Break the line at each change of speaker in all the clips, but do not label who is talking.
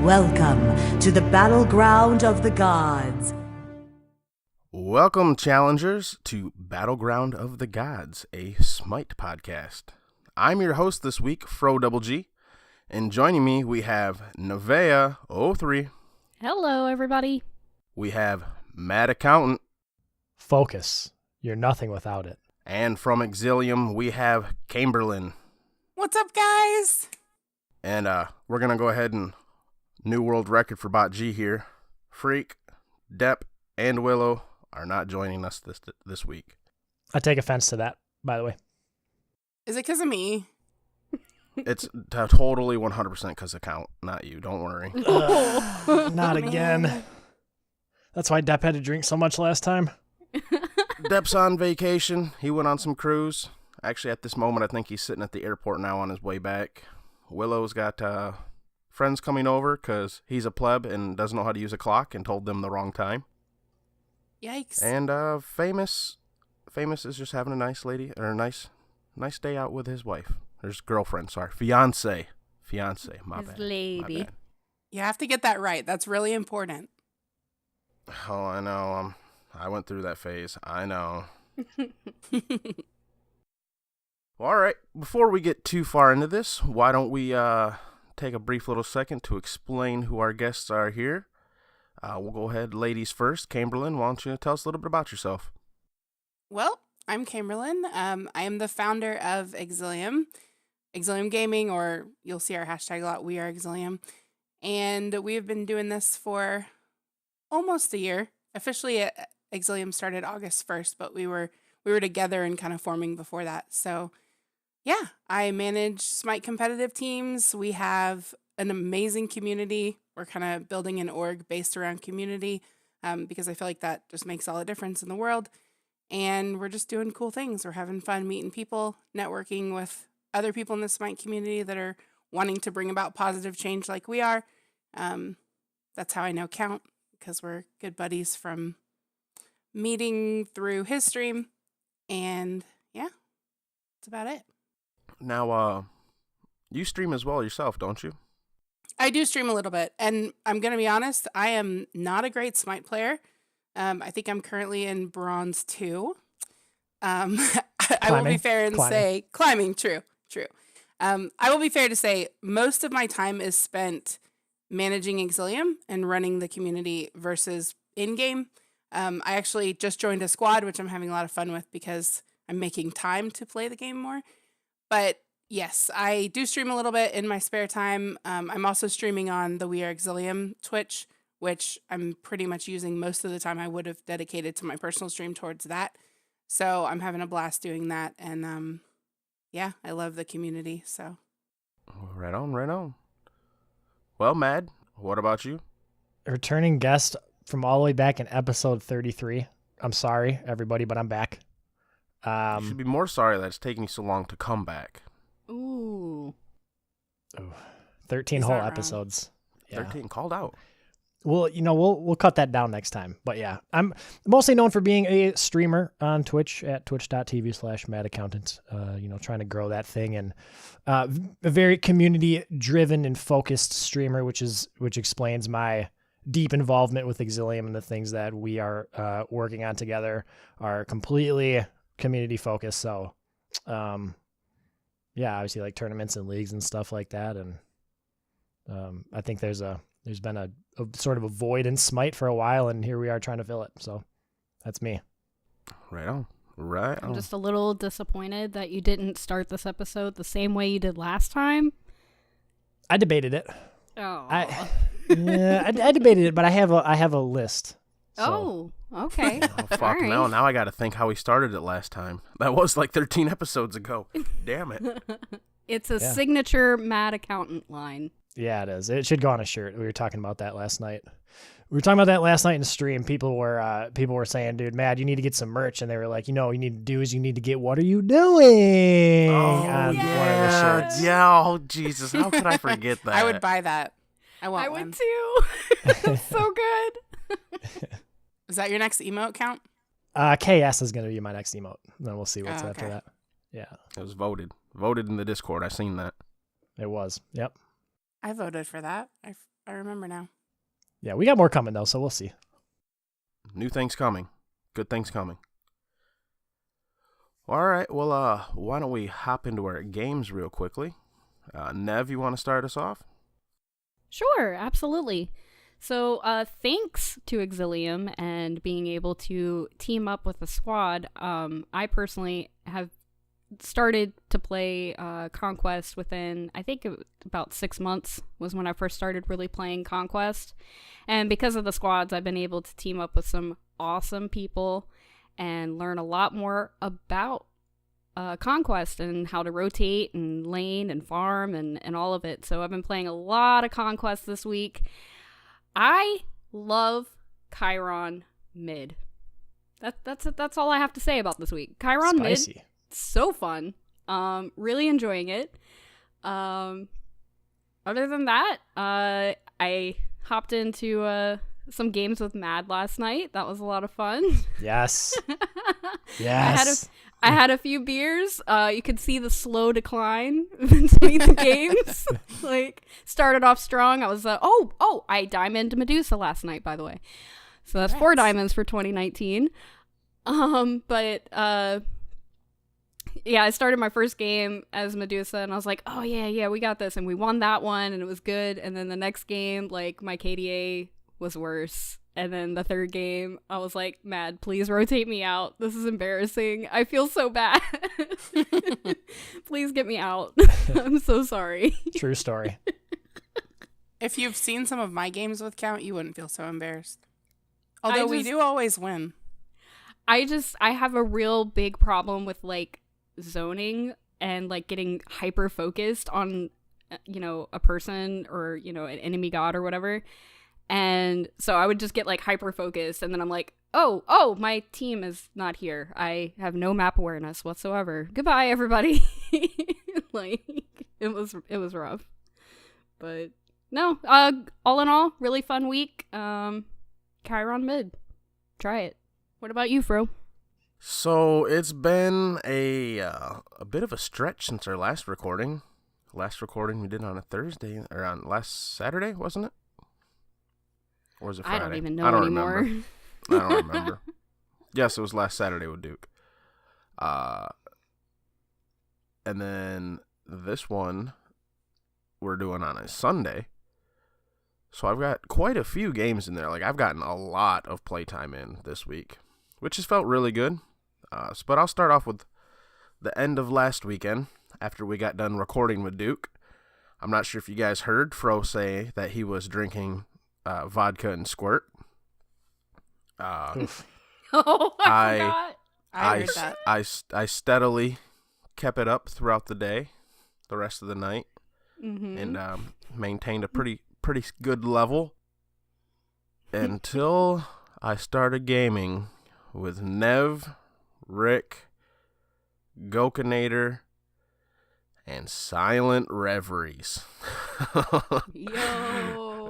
Welcome to the BattleGround of the Gods.
Welcome, challengers, to BattleGround of the Gods, a Smite podcast. I'm your host this week, Fro-Double-G, and joining me we have Nevaeh03.
Hello, everybody.
We have Mad Accountant.
Focus. You're nothing without it.
And from Exilium, we have Kaimberlyn.
What's up, guys?
And we're going to go ahead and new world record for Bot G here. Freak, Depp, and Willow are not joining us this week.
I take offense to that, by the way.
Is it because of me?
It's totally 100% because of Count, not you. Don't worry.
Not again. That's why Depp had to drink so much last time.
Depp's on vacation. He went on some cruise. Actually, at this moment, I think he's sitting at the airport now on his way back. Willow's got friends coming over because he's a pleb and doesn't know how to use a clock and told them the wrong time.
Yikes.
And Famous is just having a nice day out with his wife. His girlfriend, sorry. Fiance, my
His
bad.
lady.
My bad.
You have to get that right. That's really important.
Oh, I know. I went through that phase. I know. Well, all right. Before we get too far into this, why don't we take a brief little second to explain who our guests are here. We'll go ahead, ladies first. Kaimberlyn, why don't you tell us a little bit about yourself?
Well, I'm Kaimberlyn. I am the founder of Exilium Gaming, or you'll see our hashtag a lot, We Are Exilium. And we've been doing this for almost a year. Officially, Exilium started August 1st, but we were together and kind of forming before that. So, yeah, I manage Smite competitive teams. We have an amazing community. We're kind of building an org based around community because I feel like that just makes all the difference in the world. And we're just doing cool things. We're having fun meeting people, networking with other people in the Smite community that are wanting to bring about positive change like we are. That's how I know Count, because we're good buddies from meeting through his stream. And yeah, that's about it.
Now, you stream as well yourself, don't you?
I do stream a little bit, and I'm going to be honest, I am not a great Smite player. I think I'm currently in Bronze 2. I will be fair and say, climbing, true. I will be fair to say, most of my time is spent managing Exilium and running the community versus in-game. I actually just joined a squad, which I'm having a lot of fun with because I'm making time to play the game more. But yes, I do stream a little bit in my spare time. I'm also streaming on the We Are Exilium Twitch, which I'm pretty much using most of the time I would have dedicated to my personal stream towards that. So I'm having a blast doing that. And yeah, I love the community. So
Right on. Well, Mad, what about you?
Returning guest from all the way back in episode 33. I'm sorry, everybody, but I'm back.
You should be more sorry that it's taking you so long to come back.
Ooh.
13
Is
whole
that wrong?
episodes. Yeah.
13 called out.
Well, we'll cut that down next time. But yeah, I'm mostly known for being a streamer on Twitch at twitch.tv/madaccountant. Trying to grow that thing, and a very community-driven and focused streamer, which explains my deep involvement with Exilium, and the things that we are working on together are completely community-focused. So, yeah, obviously like tournaments and leagues and stuff like that, and I think there's been a sort of a void in Smite for a while, and here we are trying to fill it. So that's me.
Right on.
I'm just a little disappointed that you didn't start this episode the same way you did last time.
I debated it.
Oh.
I debated it, but I have a list.
So. Oh, okay.
Oh, fuck,
All right.
now I got to think how we started it last time. That was like 13 episodes ago. Damn it.
It's a signature Mad Accountant line.
Yeah, it is. It should go on a shirt. We were talking about that last night. We were talking about that last night in the stream. People were saying, "Dude, Mad, you need to get some merch," and they were like, "You need to do is you need to get What Are You Doing?" on one of the shirts.
Yeah, oh Jesus, how could I forget that?
I would buy that. I want
I
one.
would too. So good.
Is that your next emote count?
KS is going to be my next emote. Then we'll see what's after that. Yeah.
It was voted in the Discord. I seen that.
It was. Yep.
I voted for that. I remember now.
Yeah, we got more coming though, so we'll see.
New things coming. Good things coming. All right, well, why don't we hop into our games real quickly? Nev, you want to start us off?
Sure, absolutely. So, thanks to Exilium and being able to team up with a squad, I personally have started to play Conquest within, I think, about 6 months was when I first started really playing Conquest. And because of the squads, I've been able to team up with some awesome people and learn a lot more about Conquest and how to rotate and lane and farm and all of it. So I've been playing a lot of Conquest this week. I love Chiron mid. That's all I have to say about this week. Chiron
Spicy.
mid, so fun. Really enjoying it. Other than that, I hopped into some games with Mad last night. That was a lot of fun.
Yes. Yes.
I had a few beers. You could see the slow decline between the games. Like, started off strong. I was, I diamond Medusa last night, by the way. So that's 4 diamonds for 2019. Yeah, I started my first game as Medusa, and I was like, oh, yeah, we got this. And we won that one, and it was good. And then the next game, like, my KDA was worse. And then the third game, I was like, Mad, please rotate me out. This is embarrassing. I feel so bad. Please get me out. I'm so sorry.
True story.
If you've seen some of my games with Count, you wouldn't feel so embarrassed. Although we do always win.
I have a real big problem with, like, zoning and, like, getting hyper focused on, a person or, an enemy god or whatever. And so I would just get, like, hyper focused, and then I'm like, oh, my team is not here. I have no map awareness whatsoever. Goodbye, everybody. Like, it was rough. But no, all in all, really fun week. Chiron mid. Try it. What about you, Fro?
So it's been a bit of a stretch since our last recording. Last recording we did on a Thursday, or on last Saturday, wasn't it? Or was it Friday?
I don't even know anymore.
Remember. I don't remember. Yes, it was last Saturday with Duke. And then this one we're doing on a Sunday. So I've got quite a few games in there. Like, I've gotten a lot of playtime in this week, which has felt really good. But I'll start off with the end of last weekend after we got done recording with Duke. I'm not sure if you guys heard Fro say that he was drinking vodka and squirt.
I forgot.
I heard that.
I steadily kept it up throughout the day, the rest of the night, and maintained a pretty good level until I started gaming with Nev, Rick, Gokinator, and Silent Reveries.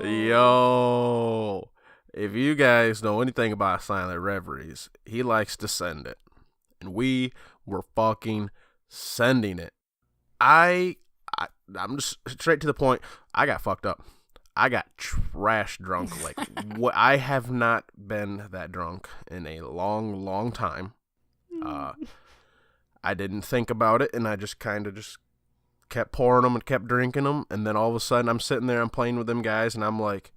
Yo. If you guys know anything about Silent Reveries, he likes to send it. And we were fucking sending it. I'm just straight to the point. I got fucked up. I got trash drunk. Like, I have not been that drunk in a long time. I didn't think about it, and I just kind of just kept pouring them and kept drinking them. And then all of a sudden, I'm sitting there, I'm playing with them guys, and I'm like,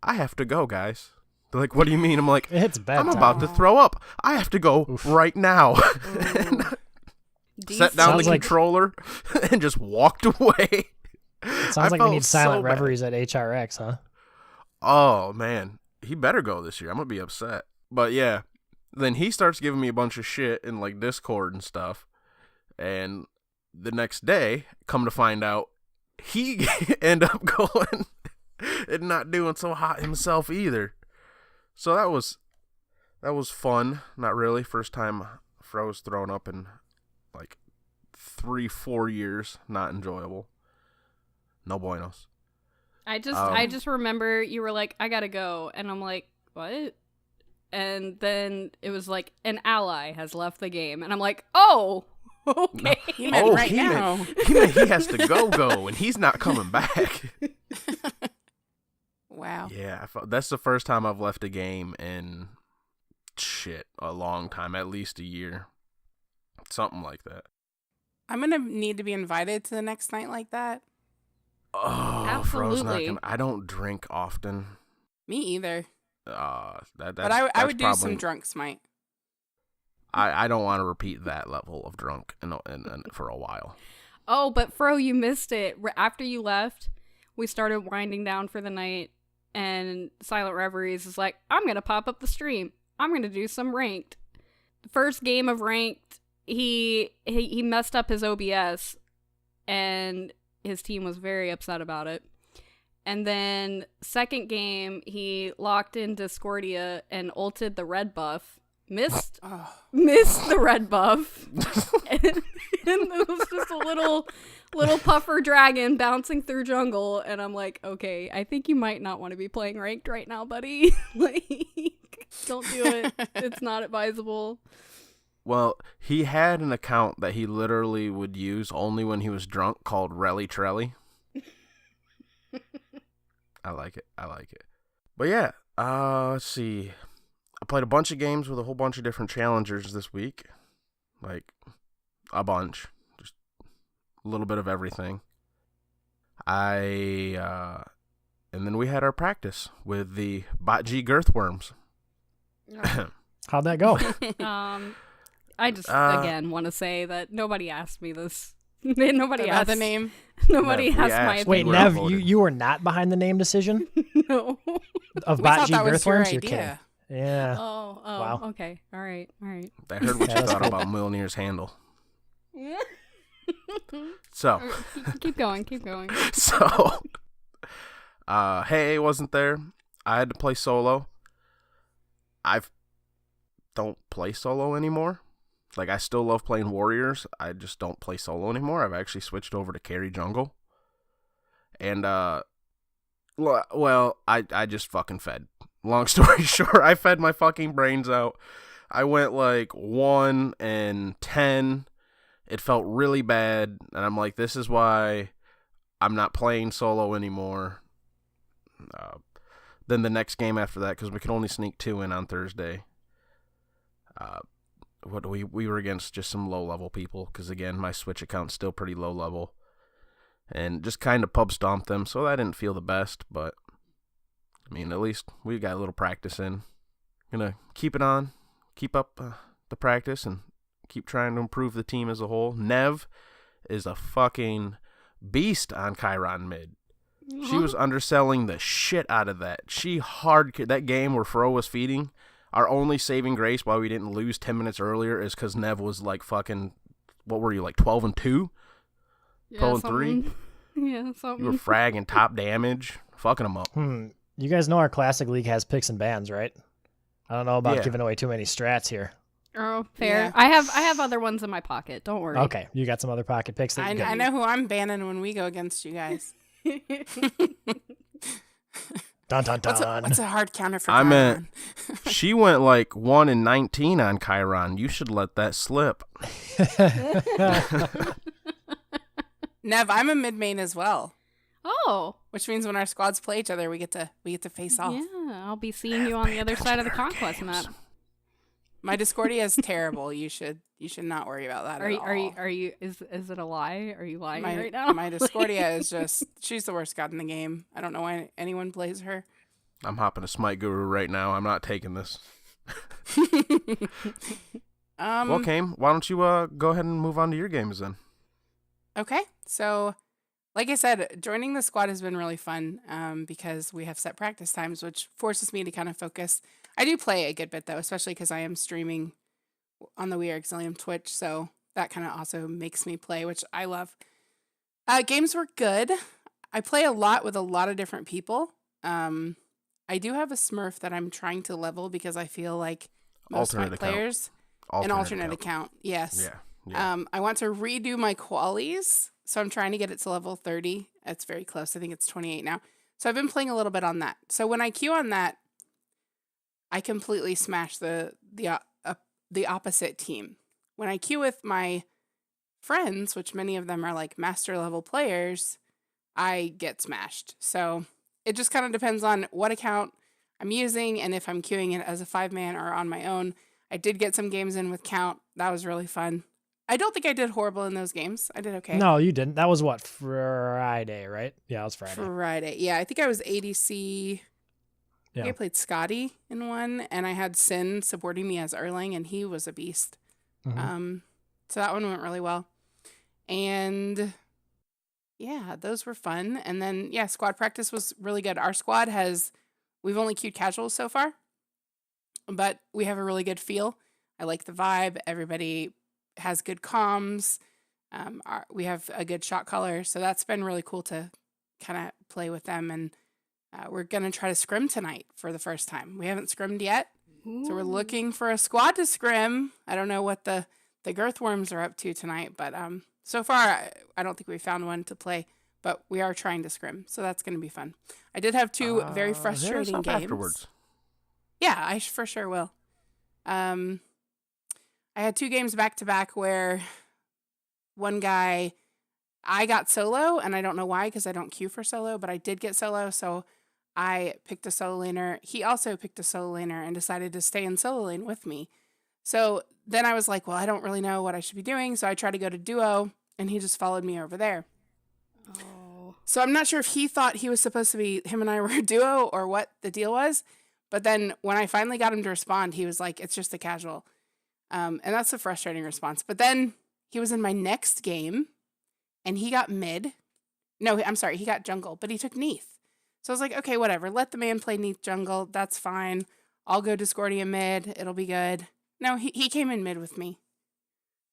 I have to go, guys. They're like, what do you mean? I'm like,
it's bedtime.
I'm about to throw up. I have to go right now. Set down the controller and just walked away.
It sounds like we need Silent Reveries at HRX, huh?
Oh, man. He better go this year. I'm going to be upset. But yeah, then he starts giving me a bunch of shit in, like, Discord and stuff. And the next day, come to find out, he ended up going and not doing so hot himself either. So that was fun. Not really. First time Fro's thrown up in like 3-4 years. Not enjoyable. No buenos.
I just remember you were like, I gotta go, and I'm like, what? And then it was like, an ally has left the game, and I'm like, oh, okay.
He meant now.
He meant he has to go, and he's not coming back.
Wow.
Yeah, that's the first time I've left a game in a long time, at least a year. Something like that.
I'm going to need to be invited to the next night like that.
Oh,
Absolutely.
I don't drink often.
Me either.
That's
But I would do
probably,
some drunk smite.
I don't want to repeat that level of drunk in for a while.
Oh, but Fro, you missed it. After you left, we started winding down for the night, and Silent Reveries is like, I'm going to pop up the stream. I'm going to do some ranked. First game of ranked, he messed up his OBS, and his team was very upset about it. And then second game, he locked in Discordia and ulted the red buff. Missed the red buff. and it was just a little puffer dragon bouncing through jungle. And I'm like, okay, I think you might not want to be playing ranked right now, buddy. Like, don't do it. It's not advisable.
Well, he had an account that he literally would use only when he was drunk called Relly Trelly. I like it. But yeah, let's see. I played a bunch of games with a whole bunch of different challengers this week. Like, a bunch. Just a little bit of everything. And then we had our practice with the BotG Girthworms.
How'd that go?
I just, again, want to say that nobody asked me this. Nobody
About
asked
the name.
Nobody
No, we
asked my
asked.
Wait,
opinion.
were
Nev,
outvoted.
you were not behind the name decision
No.
of
We thought
BotG
that was your
Girthworms? You're kidding.
idea.
Yeah.
Oh,
Wow.
okay. All right.
I heard what
Yeah,
you
that's
thought
cool.
about Mjolnir's handle. So,
Keep going.
so, Hey wasn't there. I had to play solo. I don't play solo anymore. Like, I still love playing warriors. I just don't play solo anymore. I've actually switched over to carry jungle. And, well, I just fucking fed. Long story short, I fed my fucking brains out. I went like 1-10. It felt really bad. And I'm like, this is why I'm not playing solo anymore. Then the next game after that, because we could only sneak 2 in on Thursday. We were against just some low level people, because again, my Switch account's still pretty low level, and just kind of pub stomped them, so that didn't feel the best, but I mean, at least we got a little practice in. Gonna keep it on, keep up the practice, and keep trying to improve the team as a whole. Nev is a fucking beast on Chiron mid. She was underselling the shit out of that. That game where Fro was feeding. Our only saving grace why we didn't lose 10 minutes earlier is because Nev was like fucking, what were you, like 12-2? 12-3?
Yeah, something.
You were fragging top damage, fucking them up.
You guys know our Classic League has picks and bans, right? I don't know about
Yeah.
giving away too many strats here.
Oh, fair.
Yeah.
I have other ones in my pocket. Don't worry.
Okay, you got some other pocket picks. That
I know who I'm banning when we go against you guys.
Dun dun dun.
What's a hard counter for
I meant
Chiron?
she went like 1-19 on Chiron. You should let that slip.
Nev, I'm a mid main as well,
Oh,
which means when our squads play each other, we get to face off.
yeah. I'll be seeing you on the other side of the conquest map.
My Discordia is terrible. You should not worry about that at all.
Are you? Is it a lie? Are you lying
my,
right now?
My Discordia is just, she's the worst god in the game. I don't know why anyone plays her.
I'm hopping a Smite Guru right now. I'm not taking this. Well, Kame, why don't you go ahead and move on to your games then?
Okay, so like I said, joining the squad has been really fun because we have set practice times, which forces me to kind of focus. I do play a good bit, though, especially because I am streaming on the We Are Exilium Twitch, so that kind of also makes me play, which I love. Games were good. I play a lot with a lot of different people. I do have a Smurf that I'm trying to level because I feel like most of my players... An alternate account, yes.
Yeah.
I want to redo my qualies, so I'm trying to get it to level 30. It's very close. I think it's 28 now. So I've been playing a little bit on that. So when I queue on that, I completely smash the opposite team. When I queue with my friends, which many of them are like master level players, I get smashed. So it just kind of depends on what account I'm using and if I'm queuing it as a 5-man or on my own. I did get some games in with count. That was really fun. I don't think I did horrible in those games. I did okay.
No, you didn't. That was what, Friday, right? Yeah, it was Friday.
Friday. Yeah, I think I was ADC.
Yeah.
I played Scotty in one, and I had Sin supporting me as Erlang, and he was a beast.
Mm-hmm.
So that one went really well. And yeah, those were fun. And then, yeah, squad practice was really good. Our squad we've only queued casuals so far, but we have a really good feel. I like the vibe. Everybody has good comms. We have a good shot caller. So that's been really cool to kind of play with them. And we're going to try to scrim tonight for the first time. We haven't scrimmed yet.
Ooh.
So we're looking for a squad to scrim. I don't know what the Girthworms are up to tonight, but so far I don't think we found one to play, but we are trying to scrim. So that's going to be fun. I did have two very frustrating games.
Afterwards.
Yeah, I for sure will. I had 2 games back to back where one guy, I got solo, and I don't know why because I don't queue for solo, but I did get solo, so I picked a solo laner. He also picked a solo laner and decided to stay in solo lane with me. So then I was like, well, I don't really know what I should be doing, so I tried to go to duo, and he just followed me over there.
Oh.
So I'm not sure if he thought he was supposed to be, him and I were a duo or what the deal was, but then when I finally got him to respond, he was like, it's just a casual. And that's a frustrating response. But then he was in my next game, and he got mid. No, I'm sorry, he got jungle, but he took Neath. So I was like, okay, whatever. Let the man play Neath jungle. That's fine. I'll go Discordia mid. It'll be good. No, he came in mid with me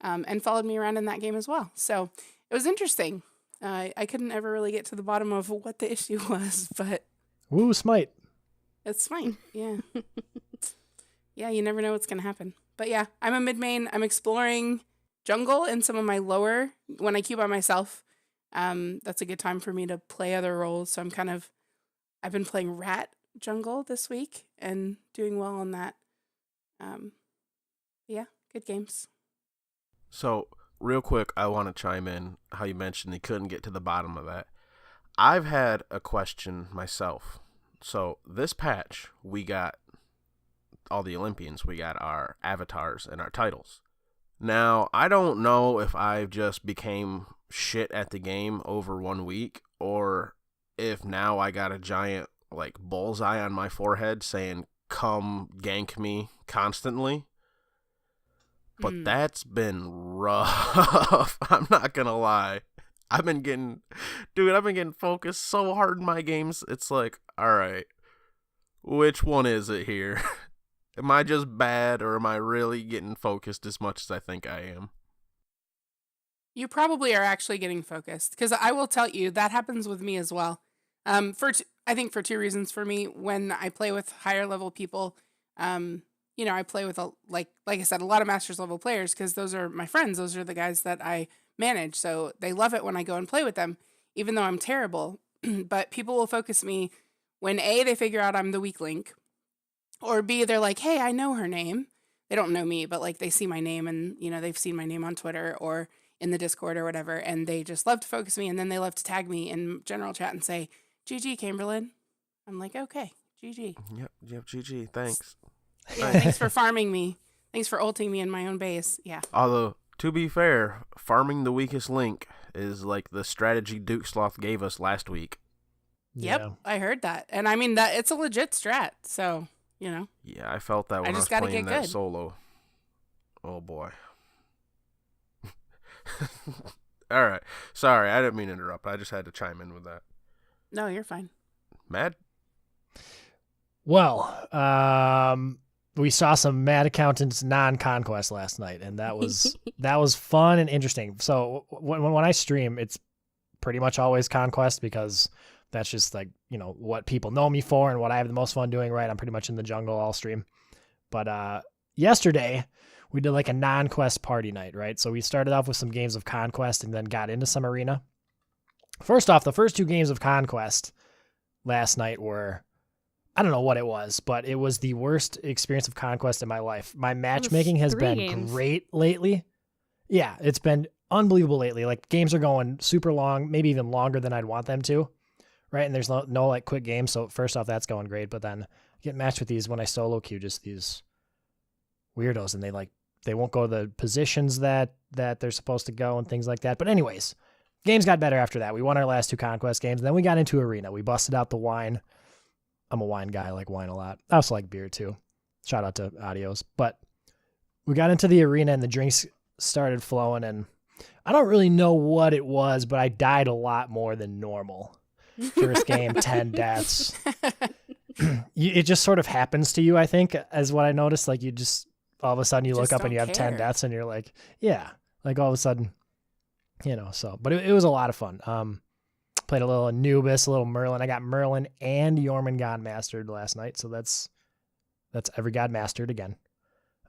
and followed me around in that game as well. So it was interesting. I couldn't ever really get to the bottom of what the issue was, but...
Woo, Smite.
It's fine, yeah. Yeah, you never know what's going to happen. But yeah, I'm a mid main. I'm exploring jungle in some of my lower, when I queue by myself. That's a good time for me to play other roles. So I've been playing rat jungle this week and doing well on that. Yeah, good games.
So, real quick, I want to chime in how you mentioned they couldn't get to the bottom of that. I've had a question myself. So, this patch, we got all the Olympians. We got our avatars and our titles. Now, I don't know if I just became shit at the game over 1 week, or if now I got a giant, bullseye on my forehead saying, come gank me constantly. But that's been rough. I'm not gonna lie. I've been getting focused so hard in my games. It's like, all right, which one is it here? Am I just bad, or am I really getting focused as much as I think I am?
You probably are actually getting focused, because I will tell you that happens with me as well. I think for 2 reasons for me. When I play with higher level people, I play with like I said, a lot of masters level players, because those are my friends. Those are the guys that I manage. So they love it when I go and play with them, even though I'm terrible. But people will focus me when A, they figure out I'm the weak link, or B, they're like, hey, I know her name. They don't know me, but they see my name, and they've seen my name on Twitter or in the Discord or whatever, and they just love to focus me, and then they love to tag me in general chat and say, GG, Kaimberlyn. I'm like, okay, GG.
Yep, GG, thanks.
Yeah, thanks for farming me. Thanks for ulting me in my own base. Yeah.
Although, to be fair, farming the weakest link is the strategy Duke Sloth gave us last week.
Yep,
Yeah.
I heard that. And I mean, that it's a legit strat, so,
Yeah, I felt that when I was playing that solo. Oh, boy. All right. Sorry, I didn't mean to interrupt. I just had to chime in with that.
No, you're fine.
Mad?
Well, we saw some Mad Accountants non-conquest last night, and that was fun and interesting. So when I stream, it's pretty much always conquest, because that's just what people know me for and what I have the most fun doing, right? I'm pretty much in the jungle all stream. But yesterday, we did a non-quest party night, right? So we started off with some games of conquest and then got into some arena. First off, the first 2 games of conquest last night were, I don't know what it was, but it was the worst experience of conquest in my life. My matchmaking has been great lately. Yeah, it's been unbelievable lately. Games are going super long, maybe even longer than I'd want them to. right? And there's no like quick game. So first off, that's going great. But then get matched with these when I solo queue, just these weirdos, and they won't go to the positions that they're supposed to go and things like that. But anyways, games got better after that. We won our last 2 conquest games, and then we got into arena. We busted out the wine. I'm a wine guy. I like wine a lot. I also like beer too. Shout out to Adios. But we got into the arena and the drinks started flowing, and I don't really know what it was, but I died a lot more than normal. First game, 10 deaths. It just sort of happens to you, I think, as what I noticed. Like you just, all of a sudden you look up and you have 10 deaths and you're like, yeah, like all of a sudden, so, but it was a lot of fun. Played a little Anubis, a little Merlin. I got Merlin and Jormungand mastered last night. So that's every god mastered again.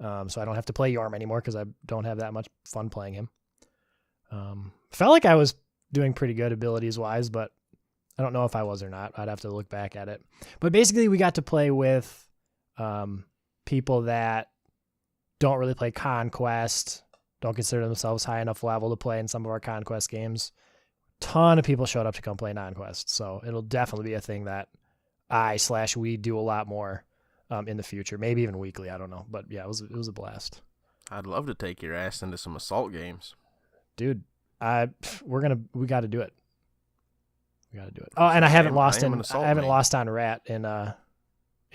So I don't have to play Yorm anymore because I don't have that much fun playing him. Felt like I was doing pretty good abilities wise, but I don't know if I was or not. I'd have to look back at it. But basically we got to play with people that don't really play Conquest, don't consider themselves high enough level to play in some of our Conquest games. Ton of people showed up to come play Non-Quest. So it'll definitely be a thing that we do a lot more in the future, maybe even weekly. I don't know, but yeah, it was a blast.
I'd love to take your ass into some assault games,
dude. We got to do it. We got to do it. Oh, and I haven't lost on Rat in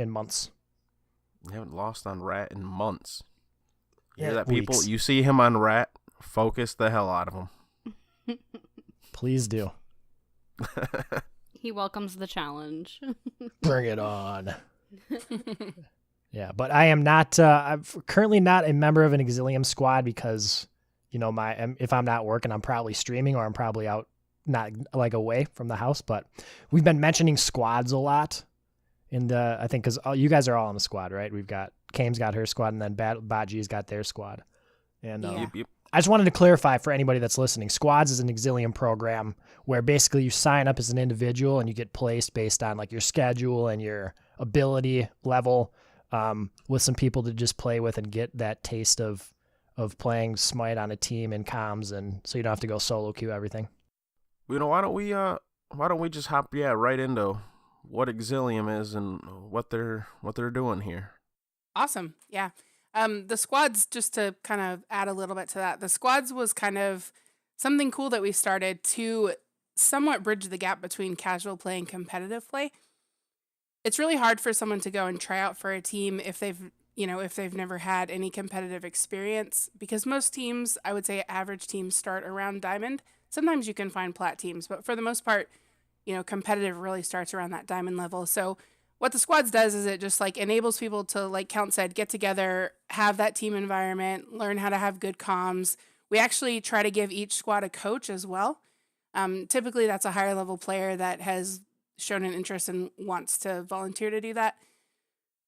months.
You haven't lost on Rat in months. You
Yeah,
hear that,
weeks.
people? You see him on Rat, focus the hell out of him.
Please do.
He welcomes the challenge.
Bring it on. Yeah, but I am not. I'm currently not a member of an Exilium squad because, if I'm not working, I'm probably streaming or I'm probably out, not like away from the house. But we've been mentioning squads a lot, I think because you guys are all on the squad, right? We've got Kaim's got her squad, and then Baji's got their squad. And
Yeah.
Yep.
I just wanted to clarify for anybody that's listening. Squads is an Exilium program where basically you sign up as an individual and you get placed based on like your schedule and your ability level, with some people to just play with and get that taste of playing Smite on a team in comms, and so you don't have to go solo queue everything.
Why don't we just hop right into what Exilium is and what they're doing here.
Awesome. Yeah. The squads, just to kind of add a little bit to that, the squads was kind of something cool that we started to somewhat bridge the gap between casual play and competitive play. It's really hard for someone to go and try out for a team if they've never had any competitive experience, because most teams, I would say average teams, start around Diamond. Sometimes you can find Plat teams, but for the most part, competitive really starts around that Diamond level. So what the squads does is it just like enables people to, like Count said, get together, have that team environment, learn how to have good comms. We actually try to give each squad a coach as well. Typically that's a higher level player that has shown an interest and wants to volunteer to do that.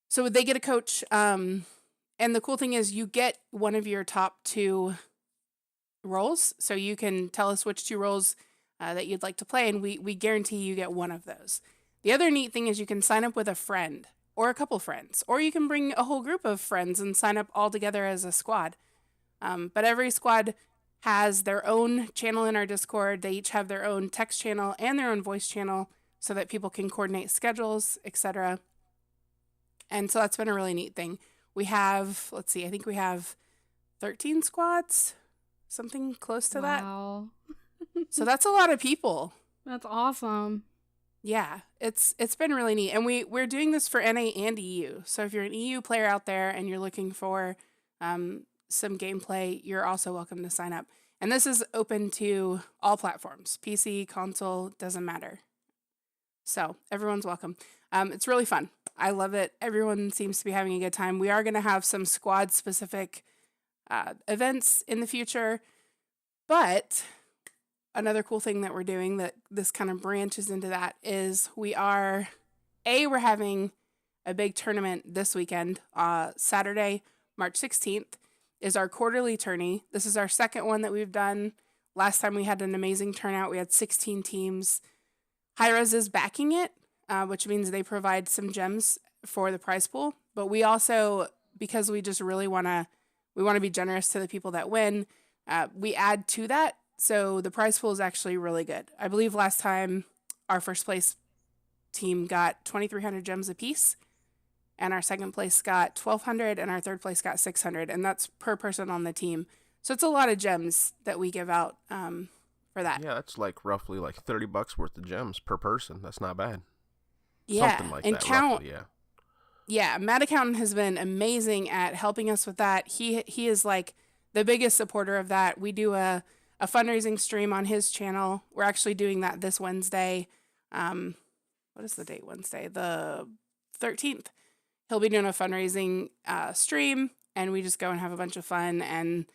So they get a coach. And the cool thing is you get one of your top 2 roles. So you can tell us which 2 roles that you'd like to play, and we guarantee you get one of those. The other neat thing is you can sign up with a friend or a couple friends, or you can bring a whole group of friends and sign up all together as a squad. But every squad has their own channel in our Discord. They each have their own text channel and their own voice channel so that people can coordinate schedules, etc. And so that's been a really neat thing. We have, I think we have 13 squads, something close to
Wow.
that. So that's a lot of people.
That's awesome.
Yeah, it's been really neat. And we're doing this for NA and EU. So if you're an EU player out there and you're looking for some gameplay, you're also welcome to sign up. And this is open to all platforms, PC, console, doesn't matter. So everyone's welcome. It's really fun. I love it. Everyone seems to be having a good time. We are going to have some squad specific events in the future, but another cool thing that we're doing that this kind of branches into that is we're having a big tournament this weekend. Saturday, March 16th is our quarterly tourney. This is our second one that we've done. Last time we had an amazing turnout. We had 16 teams. Hi-Rez is backing it, which means they provide some gems for the prize pool. But we also, because we just really want to be generous to the people that win, we add to that. So the prize pool is actually really good. I believe last time our first place team got 2,300 gems apiece, and our second place got 1,200, and our third place got 600, and that's per person on the team. So it's a lot of gems that we give out for that.
Yeah, that's like roughly like $30 worth of gems per person. That's not bad.
Yeah,
Something like
and
that,
count.
roughly, yeah.
Yeah, Matt Accountant has been amazing at helping us with that. He is like the biggest supporter of that. We do a fundraising stream on his channel. We're actually doing that this Wednesday. What is the date? Wednesday, the 13th. He'll be doing a fundraising stream, and we just go and have a bunch of fun. And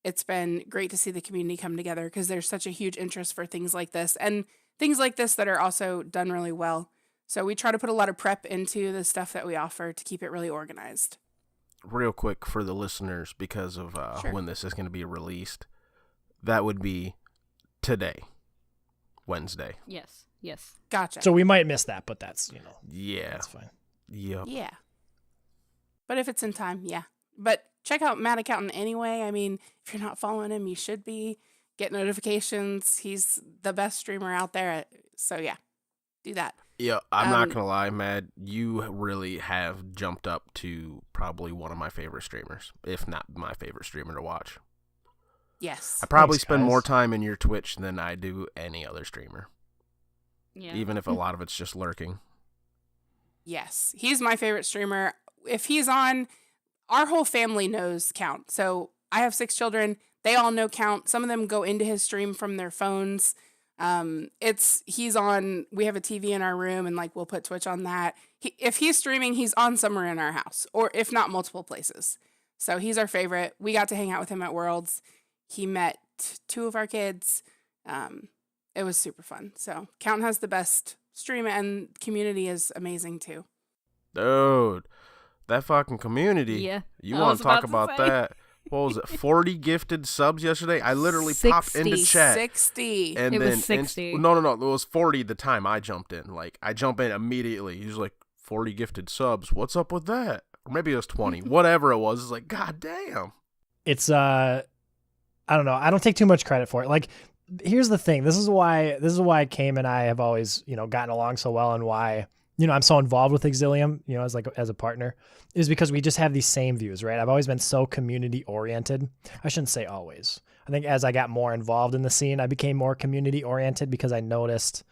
it's been great to see the community come together because there's such a huge interest for things like this and things like this that are also done really well. So we try to put a lot of prep into the stuff that we offer to keep it really organized.
Real quick for the listeners, because of
Sure.
when this is going to be released, that would be today, Wednesday.
Yes.
Gotcha.
So we might miss that, but that's,
Yeah.
that's fine.
Yep.
Yeah. But if it's in time, yeah. But check out Matt Accountant anyway. I mean, if you're not following him, you should be. Get notifications. He's the best streamer out there. So yeah, do that.
Yeah, I'm not going to lie, Matt. You really have jumped up to probably one of my favorite streamers, if not my favorite streamer to watch.
Yes.
I probably
Thanks,
spend
guys.
more time in your Twitch than I do any other streamer,
Yeah.
even if a lot of it's just lurking.
Yes. He's my favorite streamer. If he's on, our whole family knows Count. So I have 6 children. They all know Count. Some of them go into his stream from their phones. He's on, we have a TV in our room, and like we'll put Twitch on that. If he's streaming, he's on somewhere in our house, or if not multiple places. So he's our favorite. We got to hang out with him at Worlds. He met 2 of our kids. It was super fun. So Count has the best stream, and community is amazing too.
Dude, that fucking community.
Yeah,
You
I
want
was
to talk
about to
about
say.
that? What was it, 40 gifted subs yesterday? I literally popped into
60.
chat.
60.
And
It
then
was 60.
No, it was 40 the time I jumped in. Like, I jump in immediately. He's like, 40 gifted subs. What's up with that? Or maybe it was 20. Whatever it was. It's like, god damn.
It's I don't know. I don't take too much credit for it. Like, here's the thing. This is why Kame and I have always, gotten along so well, and why, I'm so involved with Exilium, as a partner, is because we just have these same views, right? I've always been so community oriented. I shouldn't say always. I think as I got more involved in the scene, I became more community oriented because I noticed,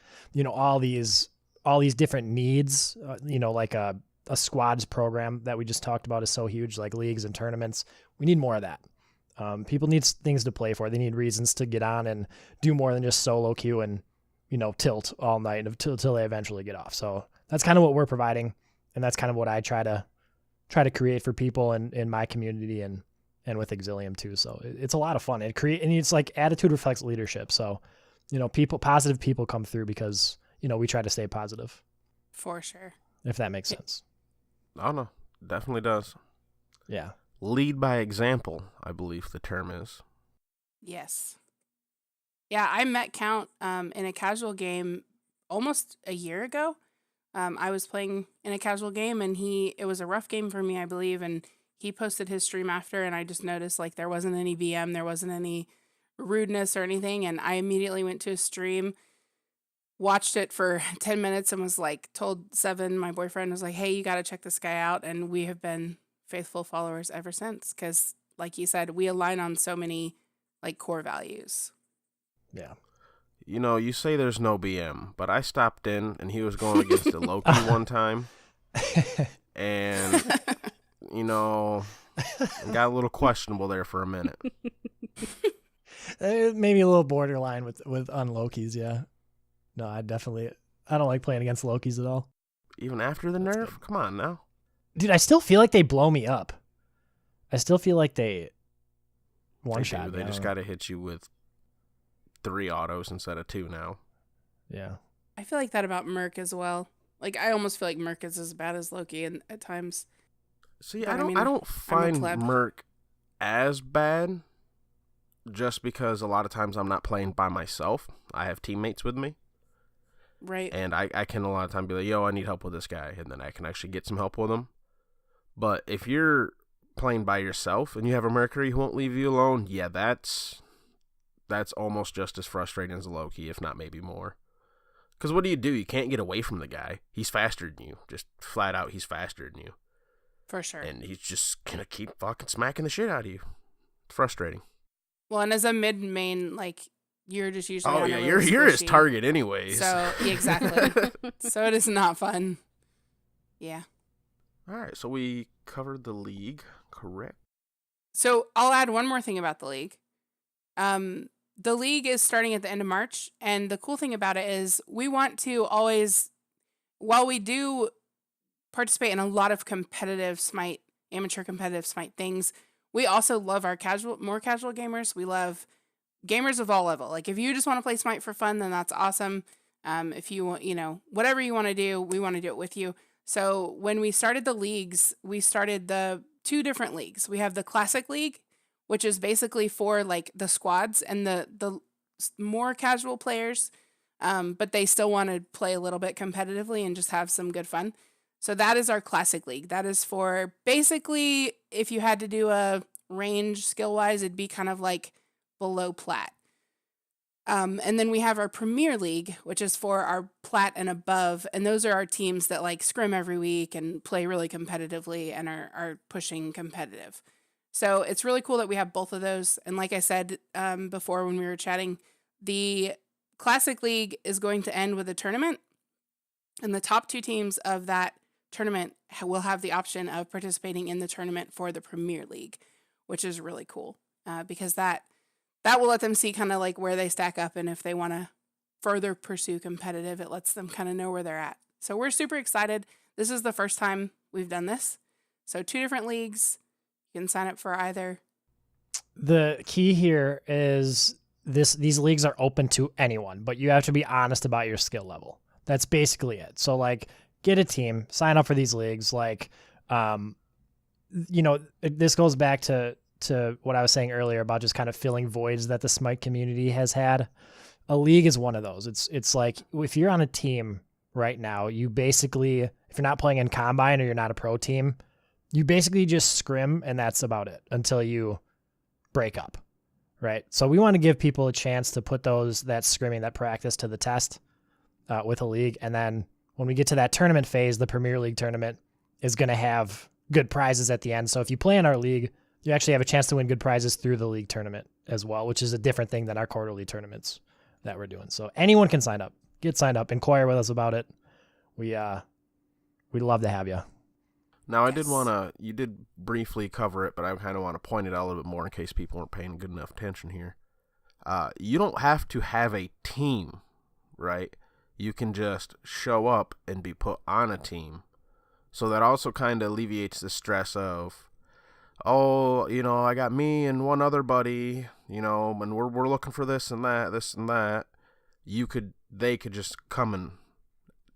all these different needs, like a squads program that we just talked about is so huge, like leagues and tournaments. We need more of that. People need things to play for. They need reasons to get on and do more than just solo queue and, tilt all night until they eventually get off. So that's kind of what we're providing. And that's kind of what I try to create for people in my community and with Exilium too. So it's a lot of fun. And it's like attitude reflects leadership. So, positive people come through because, we try to stay positive,
For sure.
if that makes sense.
I don't know. Definitely does.
Yeah.
Lead by example, I believe the term is.
Yes. Yeah, I met Count in a casual game almost a year ago. I was playing in a casual game, and it was a rough game for me, I believe, and he posted his stream after, and I just noticed like there wasn't any VM, there wasn't any rudeness or anything, and I immediately went to his stream, watched it for 10 minutes, and was like, told Seven, my boyfriend, was like, hey, you got to check this guy out, and we have been faithful followers ever since, because like you said, we align on so many like core values.
Yeah.
You say there's no BM, but I stopped in and he was going against the Loki one time. And, it got a little questionable there for a minute.
Maybe a little borderline with Unlokis, yeah. No, I don't like playing against Lokis at all.
Even after the
That's
nerf?
good.
Come on now.
Dude, I still feel like they blow me up. I still feel like they one-shot me.
They
I
just
don't know.
got to hit you with 3 autos instead of 2 now.
Yeah.
I feel like that about Merc as well. Like, I almost feel like Merc is as bad as Loki at times.
See,
But
I
I
don't
mean,
I don't
I'm a
find
pleb.
Merc as bad just because a lot of times I'm not playing by myself. I have teammates with me.
Right.
And I can a lot of time be like, yo, I need help with this guy. And then I can actually get some help with him. But if you're playing by yourself and you have a Mercury who won't leave you alone, yeah, that's almost just as frustrating as a Loki, if not maybe more. Because what do? You can't get away from the guy. He's faster than you. Just flat out, he's faster than you.
For sure.
And he's just going to keep fucking smacking the shit out of you. It's frustrating.
Well, and as a mid-main, like, you're just usually
Oh, yeah, you're his target anyways.
So, yeah, exactly. So it is not fun. Yeah.
All right, so we covered the league, correct?
So I'll add one more thing about the league. The league is starting at the end of March, and the cool thing about it is we want to always, while we do participate in a lot of competitive Smite, amateur competitive Smite things, we also love our more casual gamers. We love gamers of all level. Like, if you just want to play Smite for fun, then that's awesome. If you want, whatever you want to do, we want to do it with you. So when we started the leagues, we started the 2 different leagues. We have the Classic League, which is basically for like the squads and the more casual players, but they still want to play a little bit competitively and just have some good fun. So that is our Classic League. That is for basically, if you had to do a range skill-wise, it'd be kind of like below Plat. And then we have our Premier League, which is for our Plat and above, and those are our teams that like scrim every week and play really competitively and are pushing competitive. So it's really cool that we have both of those. And like I said before when we were chatting, the Classic League is going to end with a tournament, and the top 2 teams of that tournament will have the option of participating in the tournament for the Premier League, which is really cool because that will let them see kind of like where they stack up, and if they want to further pursue competitive, it lets them kind of know where they're at. So we're super excited. This is the first time we've done this. So 2 different leagues. You can sign up for either.
The key here is these leagues are open to anyone, but you have to be honest about your skill level. That's basically it. So like, get a team, sign up for these leagues. Like, this goes back to what I was saying earlier about just kind of filling voids that the Smite community has had. A league is one of those. It's like, if you're on a team right now, you basically, if you're not playing in Combine or you're not a pro team, you basically just scrim and that's about it until you break up, right? So we want to give people a chance to put that scrimming, that practice to the test with a league. And then when we get to that tournament phase, the Premier League tournament is going to have good prizes at the end. So if you play in our league, you actually have a chance to win good prizes through the league tournament as well, which is a different thing than our quarterly tournaments that we're doing. So anyone can sign up. Get signed up. Inquire with us about it. We'd love to have you.
Now, you did briefly cover it, but I kind of want to point it out a little bit more in case people weren't paying good enough attention here. You don't have to have a team, right? You can just show up and be put on a team. So that also kind of alleviates the stress of, I got me and one other buddy, and we're looking for this and that. They could just come and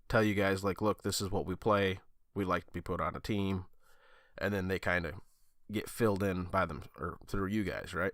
tell you guys, like, look, this is what we play. We like to be put on a team, and then they kind of get filled in by them or through you guys, right?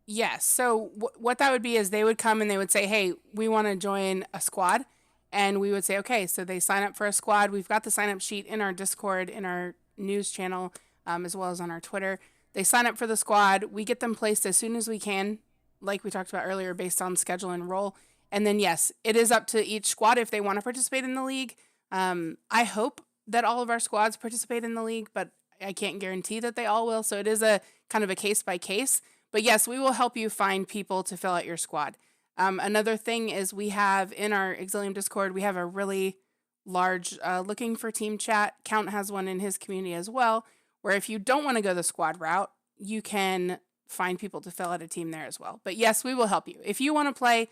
Yes. So what that would be is they would come and they would say, hey, we want to join a squad. And we would say, okay, so they sign up for a squad. We've got the sign up sheet in our Discord, in our news channel, as well as on our Twitter. They sign up for the squad. We get them placed as soon as we can, like we talked about earlier, based on schedule and role. And then, yes, it is up to each squad if they want to participate in the league. I hope that all of our squads participate in the league, but I can't guarantee that they all will. So it is a kind of a case by case. But yes, we will help you find people to fill out your squad. Another thing is we have in our Exilium Discord, we have a really large looking for team chat. Count has one in his community as well, where if you don't want to go the squad route, you can find people to fill out a team there as well. But yes, we will help you. If you want to play,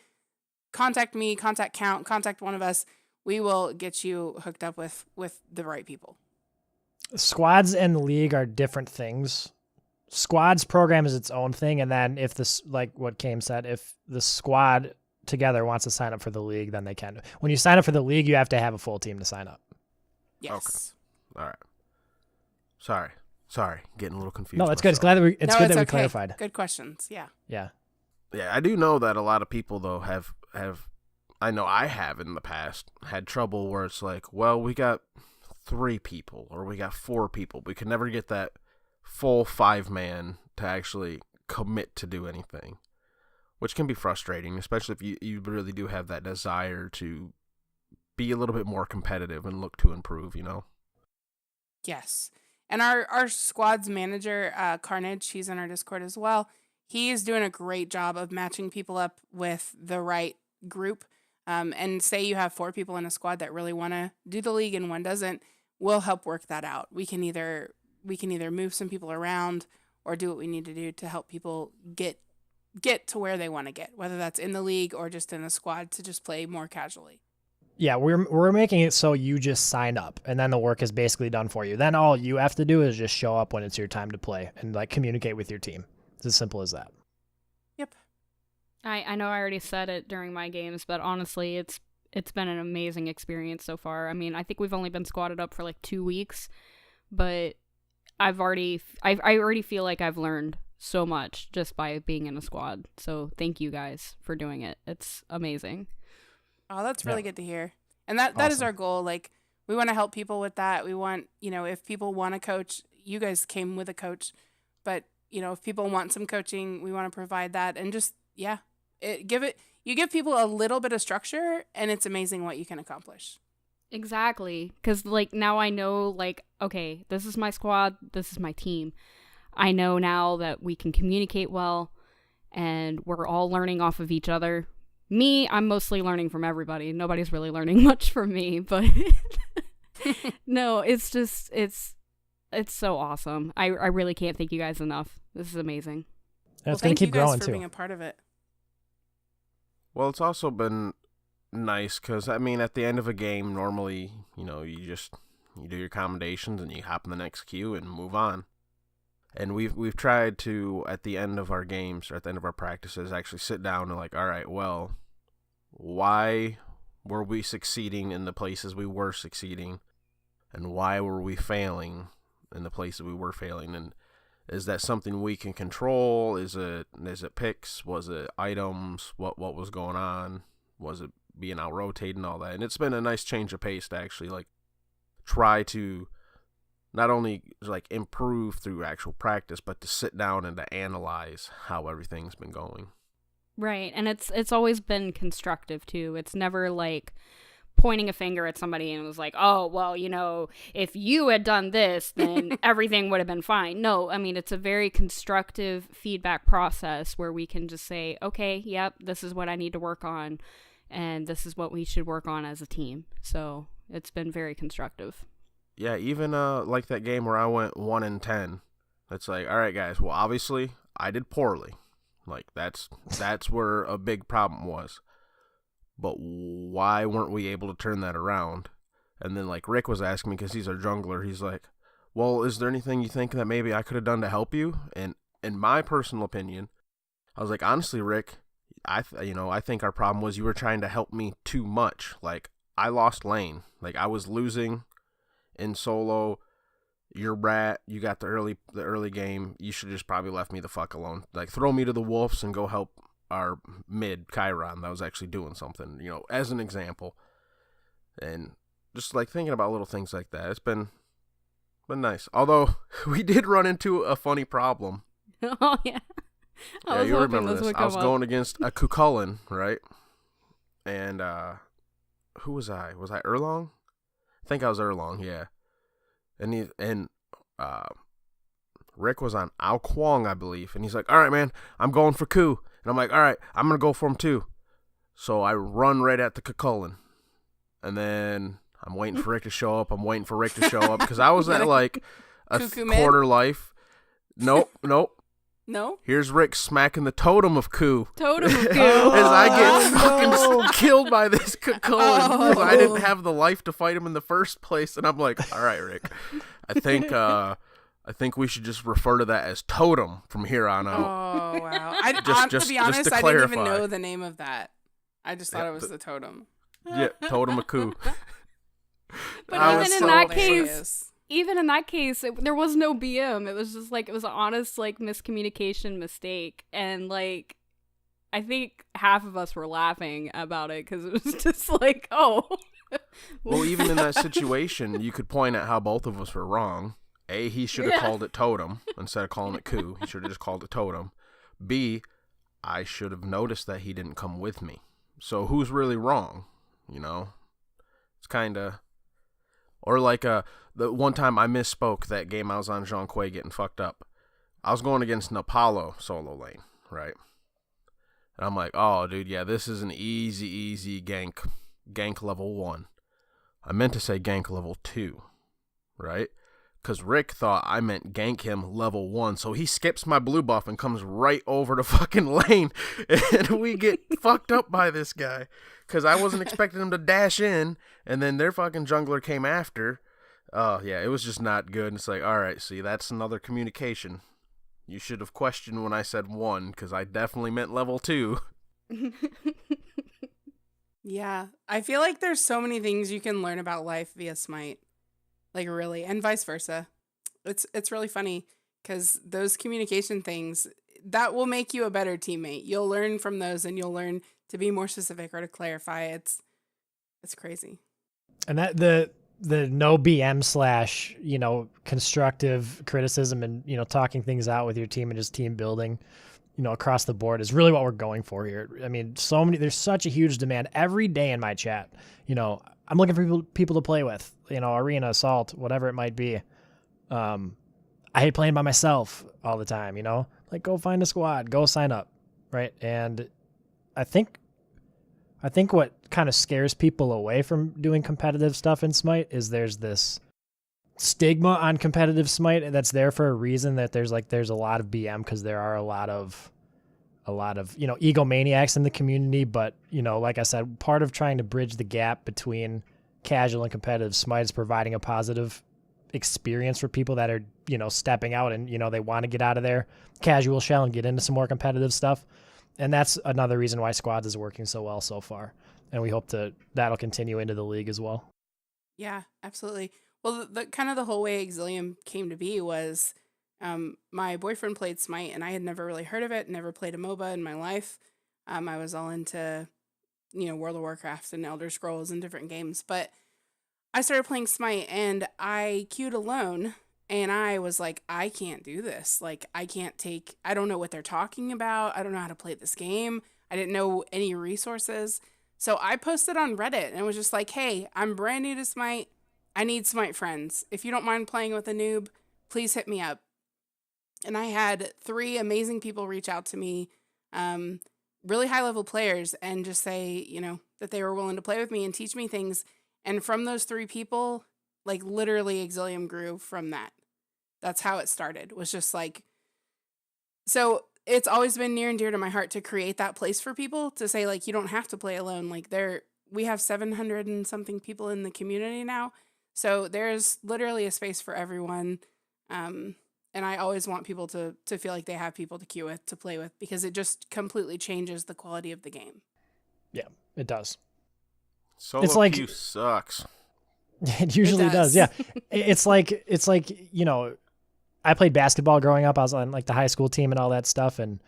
contact me, contact Count, contact one of us. We will get you hooked up with the right people.
Squads and the league are different things. Squads program is its own thing, and then if this, like what Kame said, if the squad together wants to sign up for the league, then they can. When you sign up for the league, you have to have a full team to sign up.
Yes.
Okay. All right. Sorry. Getting a little confused.
No, it's good. It's good that we
okay.
clarified.
Good questions. Yeah.
Yeah.
Yeah, I do know that a lot of people though have I know I have in the past had trouble where it's like, well, we got 3 people or we got 4 people. We could never get that full 5-man to actually commit to do anything, which can be frustrating, especially if you really do have that desire to be a little bit more competitive and look to improve, you know?
Yes. And our squad's manager, Carnage, he's in our Discord as well. He is doing a great job of matching people up with the right group. And say you have 4 people in a squad that really want to do the league and one doesn't, we'll help work that out. We can either move some people around or do what we need to do to help people get to where they want to get, whether that's in the league or just in the squad to just play more casually.
Yeah, we're making it so you just sign up and then the work is basically done for you. Then all you have to do is just show up when it's your time to play and like communicate with your team. It's as simple as that.
Yep.
I know I already said it during my games, but honestly, it's been an amazing experience so far. I mean, I think we've only been squatted up for like 2 weeks, but I already feel like I've learned so much just by being in a squad. So thank you guys for doing it. It's amazing.
Oh, that's really good to hear. And that is our goal. Like, we want to help people with that. We want, if people want to coach, you guys came with a coach, but if people want some coaching, we want to provide that. And just, you give people a little bit of structure and it's amazing what you can accomplish.
Exactly. Because, like, now I know, like, okay, this is my squad, this is my team. I know now that we can communicate well and we're all learning off of each other. Me, I'm mostly learning from everybody. Nobody's really learning much from me, but no, it's just, it's so awesome. I really can't thank you guys enough. This is amazing.
It's going to keep growing, too.
Thank you guys for being a part of it.
Well, it's also been nice because, I mean, at the end of a game, normally, you do your commendations and you hop in the next queue and move on. And we've tried to, at the end of our games or at the end of our practices, actually sit down and like, all right, well, why were we succeeding in the places we were succeeding? And why were we failing in the places we were failing? And is that something we can control? Is it picks? Was it items? What was going on? Was it being out rotating, all that? And it's been a nice change of pace to actually like try to not only like improve through actual practice, but to sit down and to analyze how everything's been going.
Right. And it's always been constructive too. It's never like pointing a finger at somebody and it was like, oh, well, if you had done this, then everything would have been fine. No, I mean, it's a very constructive feedback process where we can just say, okay, yep, this is what I need to work on. And this is what we should work on as a team. So it's been very constructive.
Yeah, even like that game where I went 1-10. It's like, all right, guys. Well, obviously, I did poorly. Like that's where a big problem was. But why weren't we able to turn that around? And then like Rick was asking me because he's our jungler. He's like, well, is there anything you think that maybe I could have done to help you? And in my personal opinion, I was like, honestly, Rick, I think our problem was you were trying to help me too much. Like I lost lane. Like I was losing in solo. You're rat. You got the early game. You should just probably left me the fuck alone. Like throw me to the wolves and go help our mid Chiron that was actually doing something. As an example. And just like thinking about little things like that. It's been nice. Although we did run into a funny problem.
Oh yeah.
Yeah, you remember this. I was going against a Kukulkan, right? And who was I? Was I Erlong? I think I was Erlong, yeah. And Rick was on Ao Kwong, I believe. And he's like, all right, man, I'm going for Ku. And I'm like, all right, I'm going to go for him too. So I run right at the Kukulkan. And then I'm waiting for Rick to show up. Because I was at like a quarter life. Nope.
No?
Here's Rick smacking the totem of Ku.
Totem of Ku.
As I get fucking killed by this Kukulkan because I didn't have the life to fight him in the first place. And I'm like, all right, Rick, I think we should just refer to that as totem from here on out.
Oh, wow. To be honest,
to
I
clarify.
didn't even know the name of that. I just thought it was the totem.
Yeah, totem of Ku.
But even in that case, there was no BM. It was just like, it was an honest, like, miscommunication mistake. And, like, I think half of us were laughing about it because it was just like, oh.
Well, even in that situation, you could point at how both of us were wrong. A, he should have called it totem instead of calling it Ku. He should have just called it totem. B, I should have noticed that he didn't come with me. So who's really wrong? It's kind of, or like the one time I misspoke that game I was on Jean Quay getting fucked up. I was going against Napalo solo lane, right? And I'm like, oh, dude, yeah, this is an easy gank level 1. I meant to say gank level 2, right? Because Rick thought I meant gank him level 1, so he skips my blue buff and comes right over to fucking lane, and we get fucked up by this guy. Because I wasn't expecting him to dash in, and then their fucking jungler came after. Yeah, it was just not good. And it's like, all right, see, that's another communication. You should have questioned when I said 1, because I definitely meant level 2.
Yeah, I feel like there's so many things you can learn about life via Smite. Like, really, and vice versa. It's really funny because those communication things, that will make you a better teammate. You'll learn from those, and you'll learn to be more specific or to clarify. It's crazy.
And that the no BM / constructive criticism and, talking things out with your team and just team building, across the board is really what we're going for here. I mean, there's such a huge demand every day in my chat. I'm looking for people to play with, arena, assault, whatever it might be. I hate playing by myself all the time, like go find a squad, go sign up. Right. And I think what kind of scares people away from doing competitive stuff in Smite is there's this stigma on competitive Smite that's there for a reason, that there's a lot of BM because there are a lot of egomaniacs in the community. But like I said, part of trying to bridge the gap between casual and competitive Smite is providing a positive experience for people that are stepping out and they want to get out of their casual shell and get into some more competitive stuff. And that's another reason why Squads is working so well so far, and we hope that'll continue into the league as well.
Yeah, absolutely. Well, the kind of the whole way Exilium came to be was my boyfriend played Smite, and I had never really heard of it, never played a MOBA in my life. I was all into, World of Warcraft and Elder Scrolls and different games. But I started playing Smite, and I queued alone, and I was like, I can't do this. Like, I don't know what they're talking about. I don't know how to play this game. I didn't know any resources. So I posted on Reddit, and it was just like, hey, I'm brand new to Smite. I need Smite friends. If you don't mind playing with a noob, please hit me up. And I had 3 amazing people reach out to me, really high-level players, and just say, that they were willing to play with me and teach me things. And from those 3 people, like, literally Exilium grew from that. That's how it started, was just like... So it's always been near and dear to my heart to create that place for people, to say, like, you don't have to play alone. Like, we have 700 and something people in the community now. So there's literally a space for everyone. And I always want people to feel like they have people to queue with, to play with, because it just completely changes the quality of the game.
Yeah, it does.
Solo queue sucks.
It usually does. Yeah. It's like, I played basketball growing up. I was on like the high school team and all that stuff. And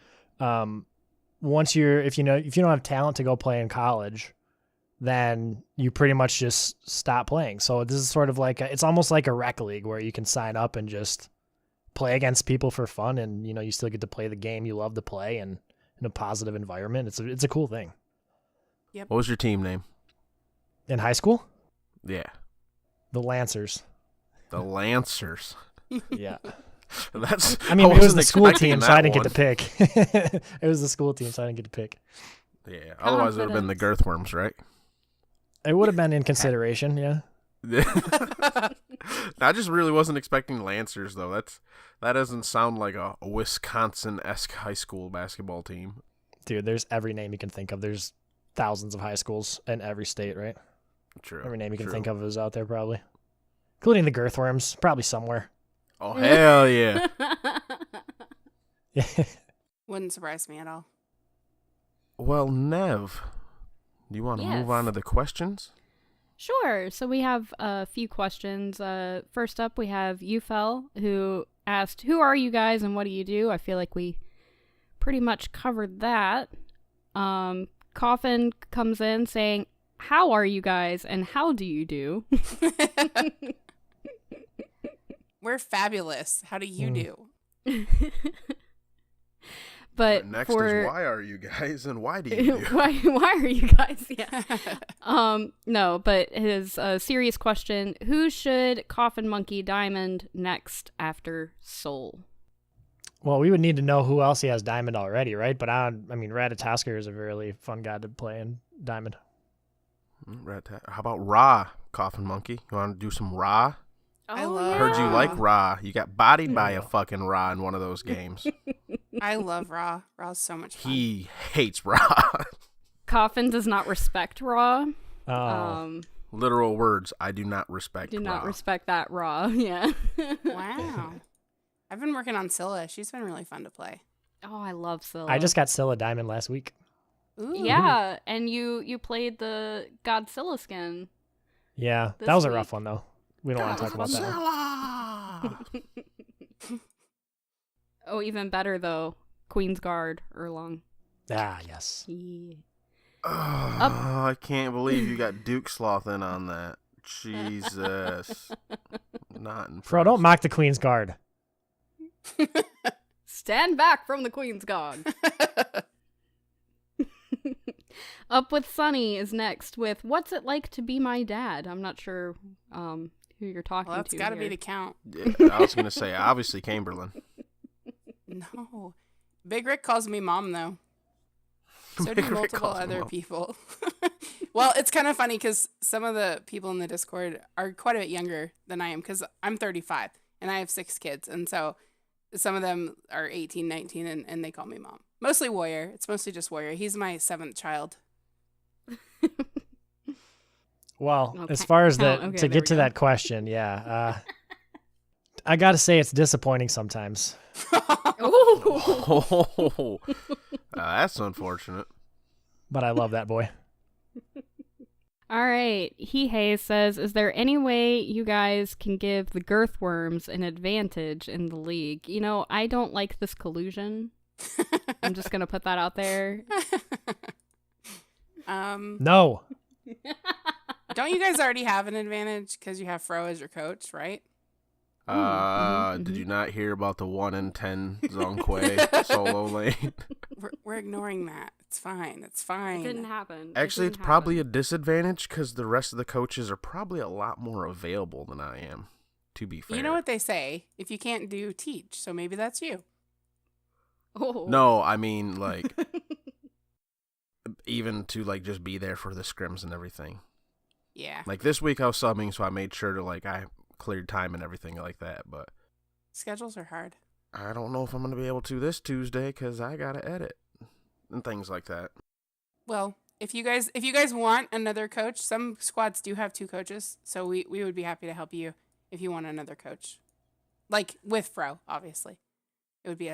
once if you don't have talent to go play in college, then you pretty much just stop playing. So this is sort of like it's almost like a rec league where you can sign up and just play against people for fun, and you still get to play the game you love to play, and in a positive environment. It's a cool thing.
Yep.
What was your team name
in high school?
Yeah,
the Lancers.
The Lancers.
Yeah.
That's.
I mean, it was the school team, so I didn't get to pick. It was the school team, so I didn't get to pick.
Yeah. Otherwise, it would have been the Girthworms, right?
It would have been in consideration, yeah.
I just really wasn't expecting Lancers, though. That doesn't sound like a Wisconsin-esque high school basketball team.
Dude, there's every name you can think of. There's thousands of high schools in every state, right?
True.
Every name you can think of is out there, probably. Including the Girthworms, probably somewhere.
Oh, hell yeah.
Wouldn't surprise me at all.
Well, Nev, do you want to move on to the questions?
Sure. So we have a few questions. First up, we have Ufel, who asked, who are you guys and what do you do? I feel like we pretty much covered that. Coffin comes in saying, how are you guys and how do you do?
We're fabulous. How do you do?
But
next
for
is why are you guys and why do you do?
why are you guys? Yeah. No, but his serious question: who should Coffin Monkey Diamond next after Soul?
Well, we would need to know who else he has Diamond already, right? But I mean, Ratatoskr is a really fun guy to play in Diamond.
How about Ra, Coffin Monkey? You want to do some Ra?
I love
Heard you
Ra.
like Ra. You got bodied by a fucking Ra in one of those games.
I love Ra. Ra's so much fun.
He hates Ra.
Coffin does not respect Raw.
Oh.
Literal words. I do not respect
Do
Ra.
not respect that Raw. Yeah.
Wow. I've been working on Scylla. She's been really fun to play.
Oh, I love Scylla.
I just got Scylla Diamond last week.
Ooh.
Yeah, and you played the Godzilla skin.
Yeah,
This
that was a
week.
rough one, though. We don't want to talk about that one.
Oh, even better though, Queen's Guard Erlong.
Ah, yes.
Yeah.
Oh, I can't believe you got Duke Sloth in on that. Jesus. Not impressed.
Fro, don't mock the Queen's Guard.
Stand back from the Queen's Guard. Up with Sunny is next with What's It Like to Be My Dad? I'm not sure who you're talking
Well, that's
to.
got to
here.
be the count.
Yeah, I was going to say, obviously, Kaimberlyn.
No. Big Rick calls me mom, though. So do
Big Rick
multiple
calls me
other
mom.
people. Well, it's kind of funny because some of the people in the Discord are quite a bit younger than I am because I'm 35 and I have 6 kids. And so some of them are 18, 19, and they call me mom. Mostly Warrior. It's mostly just Warrior. He's my 7th child.
Well,
Oh,
as far as
count.
the
Okay,
to
there
get
we
to
go.
that question, yeah, I gotta say it's disappointing sometimes.
Ooh.
That's unfortunate.
But I love that boy.
All right. He says, is there any way you guys can give the Girthworms an advantage in the league? You know, I don't like this collusion. I'm just going to put that out there.
No.
Don't you guys already have an advantage because you have Fro as your coach, right?
Did you not hear about the 1 in 10 Zonquay solo lane?
We're ignoring that. It's fine. It's fine.
It didn't happen.
Actually, it's probably a disadvantage because the rest of the coaches are probably a lot more available than I am, to be fair.
You know what they say? If you can't do, teach. So maybe that's you.
Oh.
No, I mean, like, even to, like, just be there for the scrims and everything.
Yeah.
Like, this week I was subbing, so I made sure to, like, I cleared time and everything like that, but
Schedules are hard.
I don't know if I'm going to be able to this Tuesday because I got to edit and things like that.
Well, if you guys want another coach, some squads do have 2 coaches, so we would be happy to help you if you want another coach. Like with Fro, obviously. It would be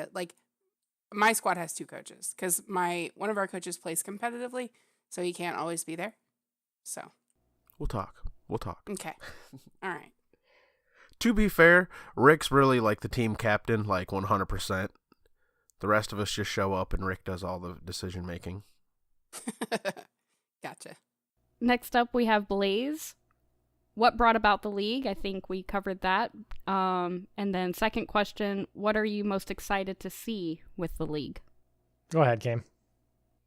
my squad has 2 coaches cuz one of our coaches plays competitively, so he can't always be there. So,
We'll talk.
okay. All right.
To be fair, Rick's really like the team captain, like 100%. The rest of us just show up and Rick does all the decision making.
Gotcha.
Next up, we have Blaze. What brought about the league? I think we covered that. And then second question, what are you most excited to see with the league?
Go ahead, Cam.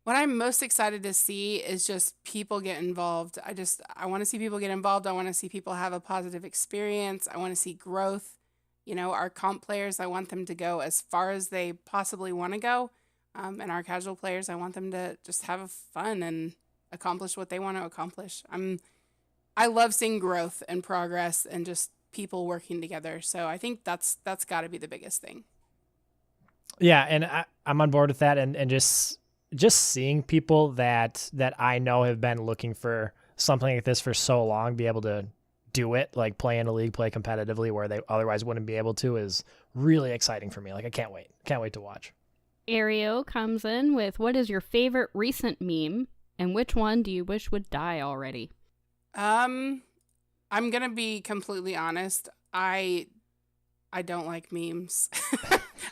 What I'm most excited to see is just people get involved. I want to see people get involved. I want to see people have a positive experience. I want to see growth. You know, our comp players, I want them to go as far as they possibly want to go. And our casual players, I want them to just have fun and accomplish what they want to accomplish. I love seeing growth and progress and just people working together. So I think that's got to be the biggest thing.
Yeah, and I'm on board with that, and just seeing people that I know have been looking for something like this for so long, be able to do it, like play in a league, play competitively where they otherwise wouldn't be able to, is really exciting for me. Like, I can't wait to watch.
Ario comes in with, what is your favorite recent meme, and which one do you wish would die already?
I'm gonna be completely honest. I don't like memes.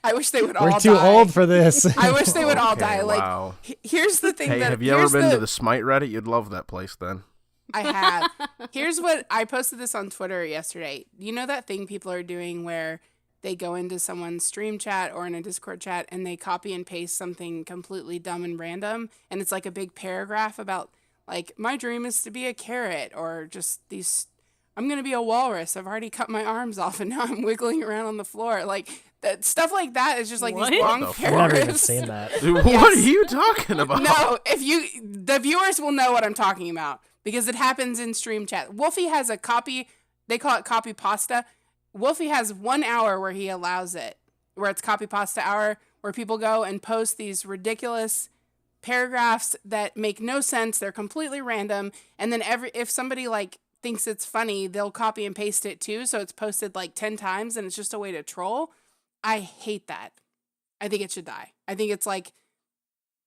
I wish they would all die.
We're too old for this.
I wish they would all
Okay,
die. Like,
wow.
here's the thing
Hey,
that
have you ever been to the Smite Reddit? You'd love that place then.
I have. Here's what I posted this on Twitter yesterday. You know that thing people are doing where they go into someone's stream chat or in a Discord chat and they copy and paste something completely dumb and random. And it's like a big paragraph about like, my dream is to be a carrot, or just these, I'm going to be a walrus. I've already cut my arms off and now I'm wiggling around on the floor. Like that stuff like that is just like
What?
these long
I've
paragraphs.
never even seen that.
Dude, what are you talking about?
No, the viewers will know what I'm talking about because it happens in stream chat. Wolfie has a copy, they call it copy pasta. Wolfie has 1 hour where he allows it, where it's copy pasta hour, where people go and post these ridiculous paragraphs that make no sense. They're completely random. And then if somebody like thinks it's funny, they'll copy and paste it too. So it's posted like 10 times and it's just a way to troll. I hate that. I think it should die. I think it's like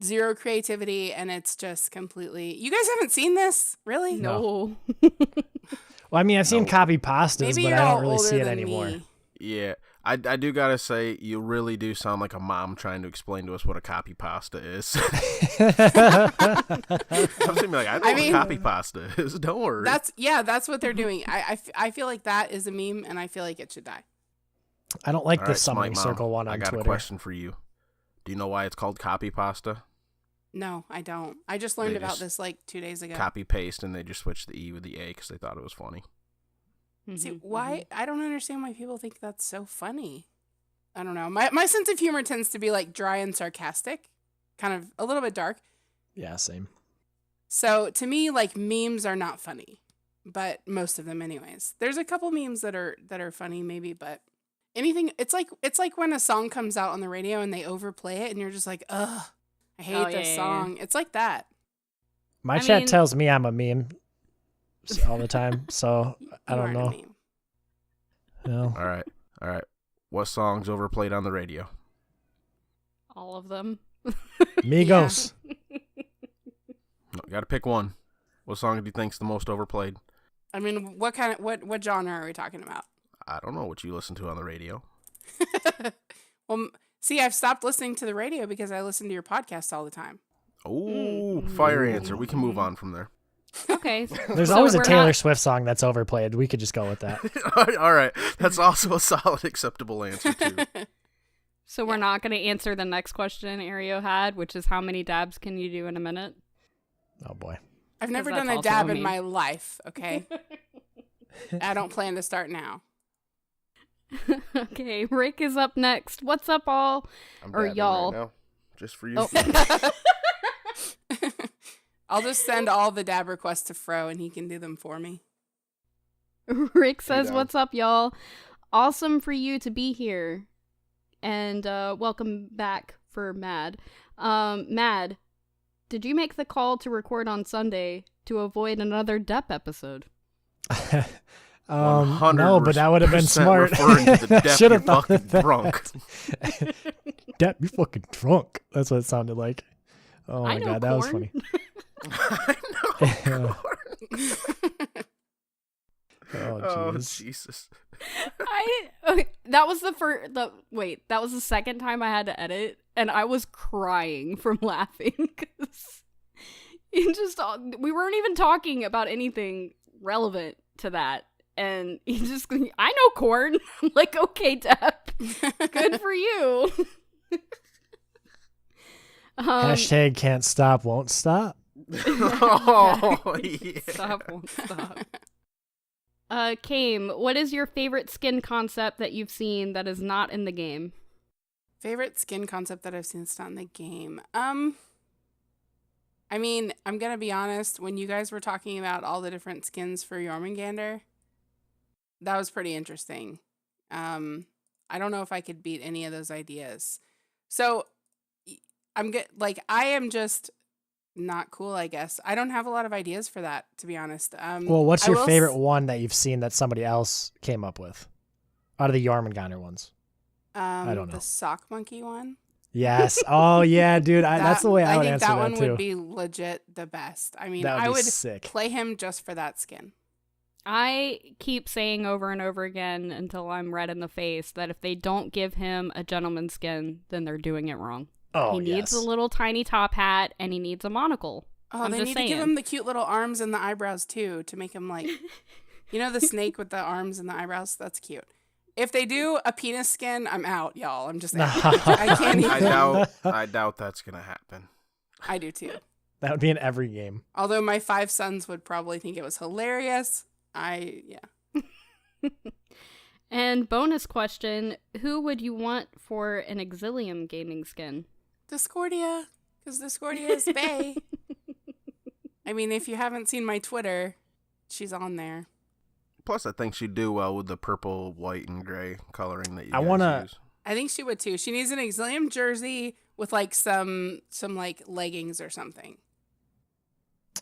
zero creativity and it's just completely, you guys haven't seen this? Really?
No.
Well, I mean, I've seen
No.
copy pastas,
Maybe
but
you're
I
all
don't really see
older
it
than
anymore.
me.
Yeah, I do gotta say, you really do sound like a mom trying to explain to us what a copy pasta is. I'm sitting there like, I know what copy pasta is. Don't worry.
That's what they're doing. I feel like that is a meme and I feel like it should die.
I don't like
All
the
right,
summoning
Smite Mom,
circle one on
I got
Twitter.
a question for you. Do you know why it's called copy pasta?
No, I don't. I just learned
They
about
just
this like 2 days ago.
Copy paste, and they just switched the E with the A because they thought it was funny.
See,
Mhm,
why? I don't understand why people think that's so funny. I don't know. My sense of humor tends to be like dry and sarcastic, kind of a little bit dark.
Yeah, same.
So to me, like memes are not funny, but most of them anyways. There's a couple memes that are funny maybe, but anything, it's like when a song comes out on the radio and they overplay it and you're just like, ugh, I hate
Oh,
this
yeah.
song. It's like that.
My
I
chat
mean-
tells me I'm a meme all the time, so I
You
don't
aren't a
know.
meme.
No.
All right. What song's overplayed on the radio?
all of them.
Migos.
No, got to pick one. What song do you think's the most overplayed?
I mean, what genre are we talking about?
I don't know what you listen to on the radio.
Well, see, I've stopped listening to the radio because I listen to your podcast all the time.
Oh, fire answer. We can move on from there.
Okay.
There's
so
always a
we're
Taylor
not-
Swift song that's overplayed. We could just go with that.
All right. That's also a solid, acceptable answer, too.
So we're not going to answer the next question Ario had, which is how many dabs can you do in a minute?
Oh boy.
I've never
that's
done a
also
dab
a
in
meme.
my life, okay? I don't plan to start now.
Okay, Rick is up next. What's up, all?
I'm
Or
dabbing
y'all.
right now, just for you.
Oh.
I'll just send all the dab requests to Fro and he can do them for me.
Rick says,
down.
"What's up, y'all? Awesome for you to be here, and welcome back for Mad. Mad, did you make the call to record on Sunday to avoid another Depp episode?"
No, but that would have been
100%
smart.
Referring to the
I
Depp,
should
you
have thought
fucking
of that.
drunk.
Depp, you fucking drunk. That's what it sounded like. Oh
I
my
know
god, that was
corn.
funny.
I know.
Oh
Oh,
jeez.
Jesus.
That was that was the second time I had to edit, and I was crying from laughing because we weren't even talking about anything relevant to that, and he just, I know corn. I'm like, okay, Depp, good for you.
Hashtag can't stop, won't stop.
Oh, yeah.
Stop, won't stop. Kame, what is your favorite skin concept that you've seen that is not in the game?
Favorite skin concept that I've seen that's not in the game. I mean, I'm gonna be honest, when you guys were talking about all the different skins for Jormungandr, that was pretty interesting. I don't know if I could beat any of those ideas. So I am just not cool, I guess. I don't have a lot of ideas for that, to be honest.
Well, what's
I
your
will
favorite one that you've seen that somebody else came up with? Out of the Jormungandr ones. I don't know.
The sock monkey one.
Yes. Oh yeah, dude. That's the way I would
think
answer
that
that
one
too.
would be legit the best. I mean,
That would
I
be
would
sick.
play him just for that skin.
I keep saying over and over again until I'm red in the face that if they don't give him a gentleman's skin, then they're doing it wrong.
Oh,
he needs
yes.
a little tiny top hat and he needs a monocle.
Oh,
I'm
they
just
need
saying.
to give him the cute little arms and the eyebrows too to make him like, you know, the snake with the arms and the eyebrows. That's cute. If they do a penis skin, I'm out, y'all. I'm just out. I can't even.
I doubt that's gonna happen.
I do too.
That would be in every game.
Although my 5 sons would probably think it was hilarious. Yeah.
And bonus question, who would you want for an Exilium gaming skin?
Discordia. Because Discordia is bae. I mean, if you haven't seen my Twitter, she's on there.
Plus, I think she'd do well with the purple, white, and gray coloring that you
I
guys
wanna-
use.
I think she would too. She needs an Exilium jersey with like some like leggings or something.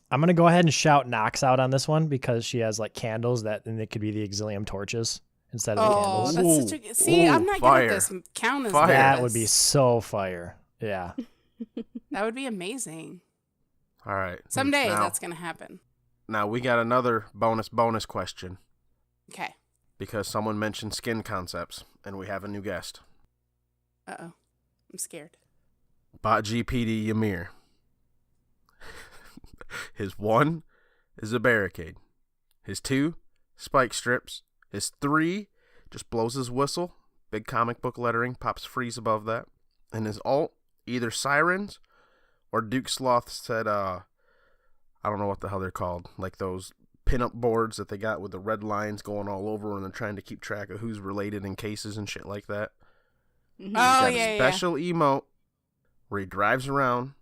I'm going to go ahead and shout Nox out on this one because she has like candles and it could be the Exilium torches instead of the
Oh,
candles.
that's such a... See, I'm not
fire.
good at this. Count as
Fire.
That would be so fire. Yeah.
That would be amazing.
All right.
Someday
now,
that's going to happen.
Now, we got another bonus question
Okay.
because someone mentioned skin concepts, and we have a new guest.
Uh-oh. I'm scared.
Bot GPD Ymir. His 1 is a barricade. His 2, spike strips. His 3 just blows his whistle. Big comic book lettering pops freeze above that. And his alt, either sirens or Duke Sloth said, I don't know what the hell they're called. Like those pinup boards that they got with the red lines going all over and they're trying to keep track of who's related in cases and shit like that.
Oh,
He's got
yeah,
a special emote where he drives around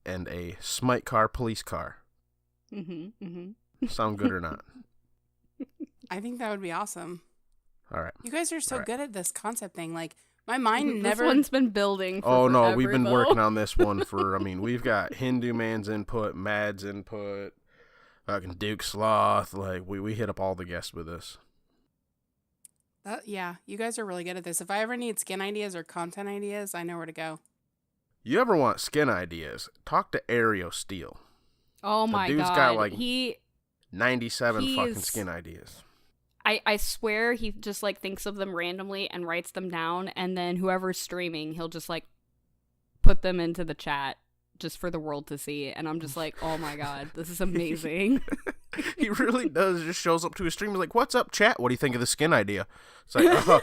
and a smite car police car. Sound good or not?
I think that would be awesome.
All right.
You guys are so
Right.
good at this concept thing. Like, my mind
This
never...
one's been building for
Oh, no,
forever,
we've been
though.
working on this one for, we've got Hindu Man's input, Mad's input, fucking Duke Sloth. Like, we hit up all the guests with this.
Yeah, you guys are really good at this. If I ever need skin ideas or content ideas, I know where to go.
You ever want skin ideas? Talk to Aereo Steel.
Oh
The
my
dude's
god.
got, like,
he
97 fucking
He's-
skin ideas.
I swear he just like thinks of them randomly and writes them down, and then whoever's streaming, he'll just like put them into the chat just for the world to see. And I'm just like, oh my god, this is amazing.
He really does. Just shows up to his stream. He's like, "What's up, chat? What do you think of the skin idea?" It's like, "Oh,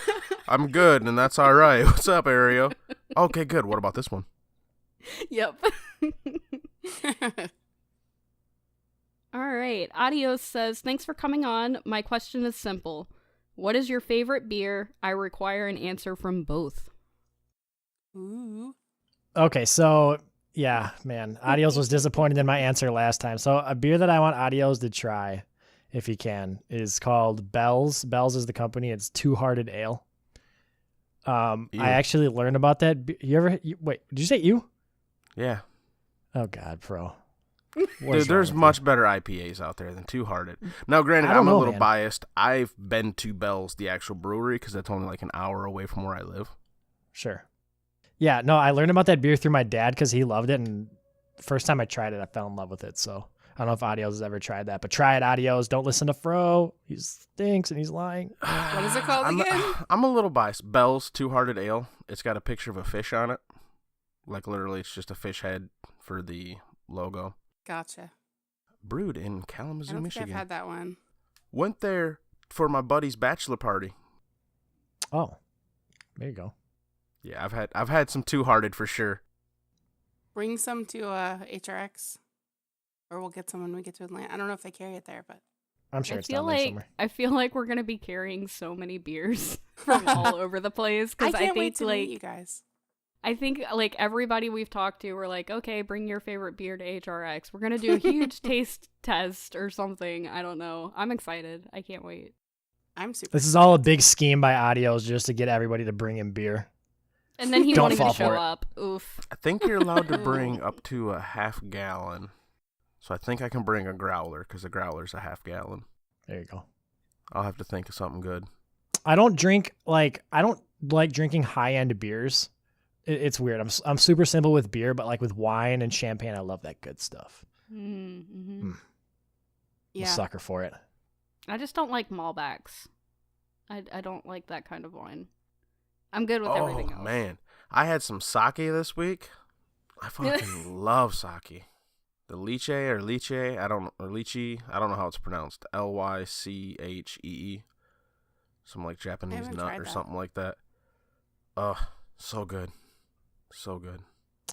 I'm good, and that's all right. What's up, Aereo?" Okay, good. What about this one?
Yep. All right. Adios says, thanks for coming on. My question is simple. What is your favorite beer? I require an answer from both.
Ooh.
Okay, so yeah, man, Adios was disappointed in my answer last time. So a beer that I want Adios to try, if he can, is called Bell's. Bell's is the company. It's Two-Hearted Ale.
Ew.
I actually learned about that. Wait, did you say you?
Yeah.
Oh God, bro.
Dude, there's much better IPAs out there than Two Hearted. Now, granted,
I don't
I'm a
know,
little
man.
biased. I've been to Bell's, the actual brewery, because that's only like an hour away from where I live.
Sure. Yeah, no, I learned about that beer through my dad because he loved it, and the first time I tried it, I fell in love with it. So I don't know if Adios has ever tried that, but try it, Adios. Don't listen to Fro. He stinks and he's lying.
What is it called again?
I'm a little biased. Bell's Two Hearted Ale. It's got a picture of a fish on it. Like, literally, it's just a fish head for the logo.
Gotcha.
Brewed in
I
Kalamazoo,
don't think
Michigan.
I've had that one.
Went there for my buddy's bachelor party.
Oh, there you go.
Yeah, I've had some Two Hearted for sure.
Bring some to HRX, or we'll get some when we get to Atlanta. I don't know if they carry it there, but
I'm sure
I
it's
feel
down there
like
somewhere.
I feel like we're gonna be carrying so many beers from all over the place
I
because
can't
think
wait to
like
meet you guys.
I think like everybody we've talked to, we're like, okay, bring your favorite beer to HRX. We're gonna do a huge taste test or something. I don't know. I'm excited. I can't wait.
I'm super.
This is all a big scheme by Adios just to get everybody to bring him beer.
And then he
Don't
won't even
fall
show
for it.
up. Oof.
I think you're allowed to bring up to a half gallon. So I think I can bring a growler, because a growler's a half gallon.
There you go.
I'll have to think of something good.
I don't like drinking high-end beers. It's weird. I'm super simple with beer, but like with wine and champagne, I love that good stuff.
Mm-hmm.
I'm a
Yeah.
sucker for it.
I just don't like Malbecs. I don't like that kind of wine. I'm good with everything else.
Oh, man. I had some sake this week. I fucking love sake. The lychee, I don't know how it's pronounced. Lychee. some like Japanese
haven't
nut
tried
or
that.
something like that. So good. So good.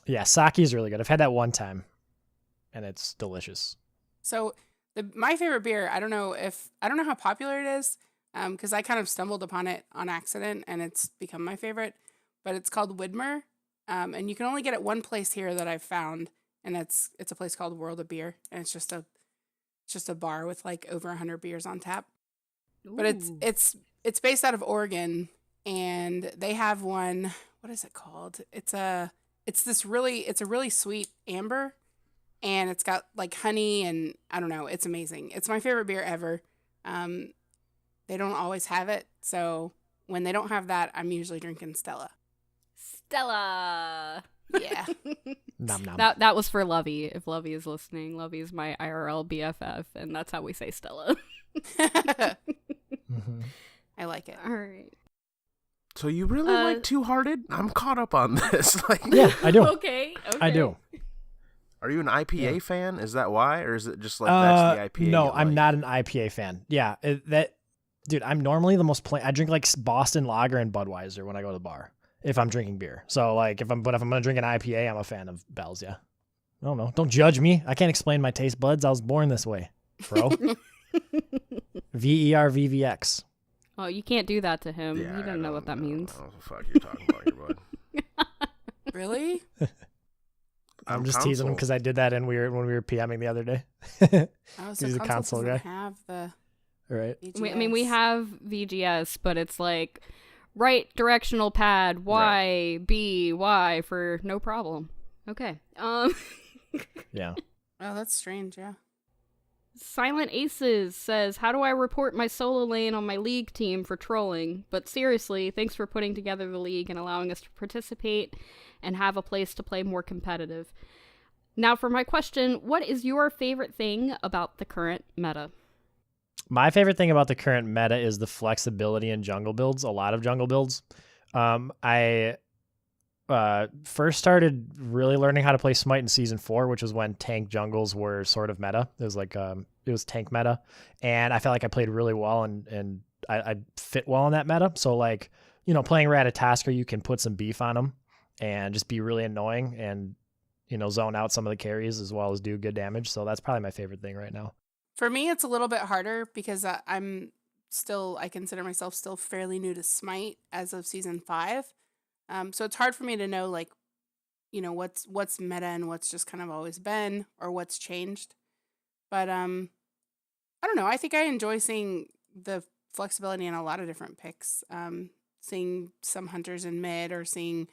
Yeah, sake is really good. I've had that one time, and it's delicious.
So my favorite beer, I don't know how popular it is, because I kind of stumbled upon it on accident and it's become my favorite. But it's called Widmer, and you can only get it one place here that I've found, and it's a place called World of Beer, and it's just a bar with like over 100 beers on tap. But
Ooh.
it's based out of Oregon, and they have one. What is it called? It's a really sweet amber, and it's got like honey, and I don't know. It's amazing. It's my favorite beer ever. They don't always have it, so when they don't have that, I'm usually drinking Stella.
Stella.
Yeah.
Nom nom.
That was for Lovey. If Lovey is listening, Lovey is my IRL BFF, and that's how we say Stella.
Mhm.
I like it.
All right.
So you really like Two Hearted? I'm caught up on this. Like,
Yeah, I do.
Okay.
I do.
are you an IPA fan? Is that why, or is it just like that's the IPA?
No,
you
I'm
like?
not an IPA fan. Yeah, dude, I'm normally the most plain. I drink like Boston Lager and Budweiser when I go to the bar if I'm drinking beer. So like if I'm gonna drink an IPA, I'm a fan of Bell's. Yeah. I don't know. Don't judge me. I can't explain my taste buds. I was born this way, bro. VERVVX.
Oh, you can't do that to him.
Yeah,
He doesn't know what that means.
I don't know what the fuck you're talking about, your bud.
Really?
I'm just teasing him because I did that when we were PMing the other day.
Oh, so
He's a console
doesn't
guy.
have the
Right.
I mean, we
VGS.
have VGS, but it's like right directional pad, Y, B, Y for no problem. Okay.
Yeah.
Oh, that's strange. Yeah.
Silent Aces says, how do I report my solo lane on my league team for trolling? But seriously, thanks for putting together the league and allowing us to participate and have a place to play more competitive. Now for my question, what is your favorite thing about the current meta?
My favorite thing about the current meta is the flexibility in jungle builds, a lot of jungle builds. I first started really learning how to play Smite in Season 4, which was when tank jungles were sort of meta. It was like, it was tank meta. And I felt like I played really well and I fit well in that meta. So like, playing Ratatasker, you can put some beef on them and just be really annoying and, zone out some of the carries as well as do good damage. So that's probably my favorite thing right now.
For me, it's a little bit harder because I consider myself still fairly new to Smite as of Season 5. So it's hard for me to know, like, what's meta and what's just kind of always been or what's changed. But I don't know. I think I enjoy seeing the flexibility in a lot of different picks. Seeing some hunters in mid or seeing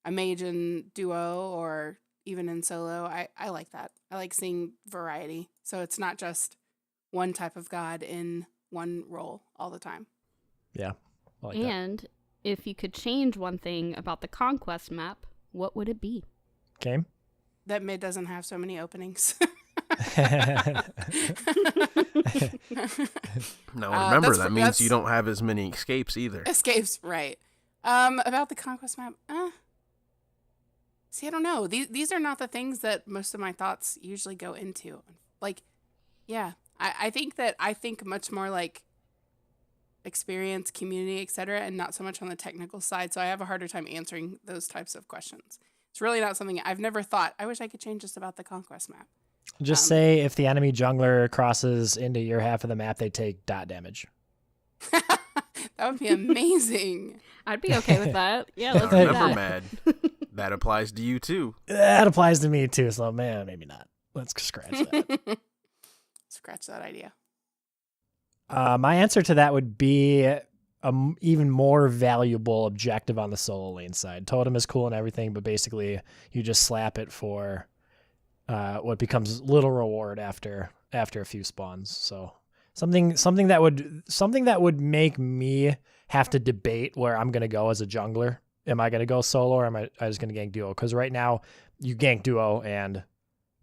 a mage in duo or even in solo. I like that. I like seeing variety. So it's not just one type of god in one role all the time.
Yeah. I like that.
And if you could change one thing about the Conquest map, what would it be?
Game?
That mid doesn't have so many openings.
No, remember that means
that's-
you don't have as many escapes either.
Escapes, right. About the Conquest map, see, I don't know. These are not the things that most of my thoughts usually go into. Like, yeah, I think much more like experience, community, etc., and not so much on the technical side. So I have a harder time answering those types of questions. It's really not something I've never thought. I wish I could change this about the Conquest map.
Just say if the enemy jungler crosses into your half of the map, they take dot damage.
That would be amazing.
I'd be okay with that. Yeah, let's do
Remember,
that.
Mad, that applies to you too.
That applies to me too, so man, maybe not. Let's scratch that.
Scratch that idea.
My answer to that would be a even more valuable objective on the solo lane side. Totem is cool and everything, but basically you just slap it for what becomes little reward after a few spawns. So something that would make me have to debate where I'm gonna go as a jungler. Am I gonna go solo or am I just gonna gank duo? Because right now you gank duo and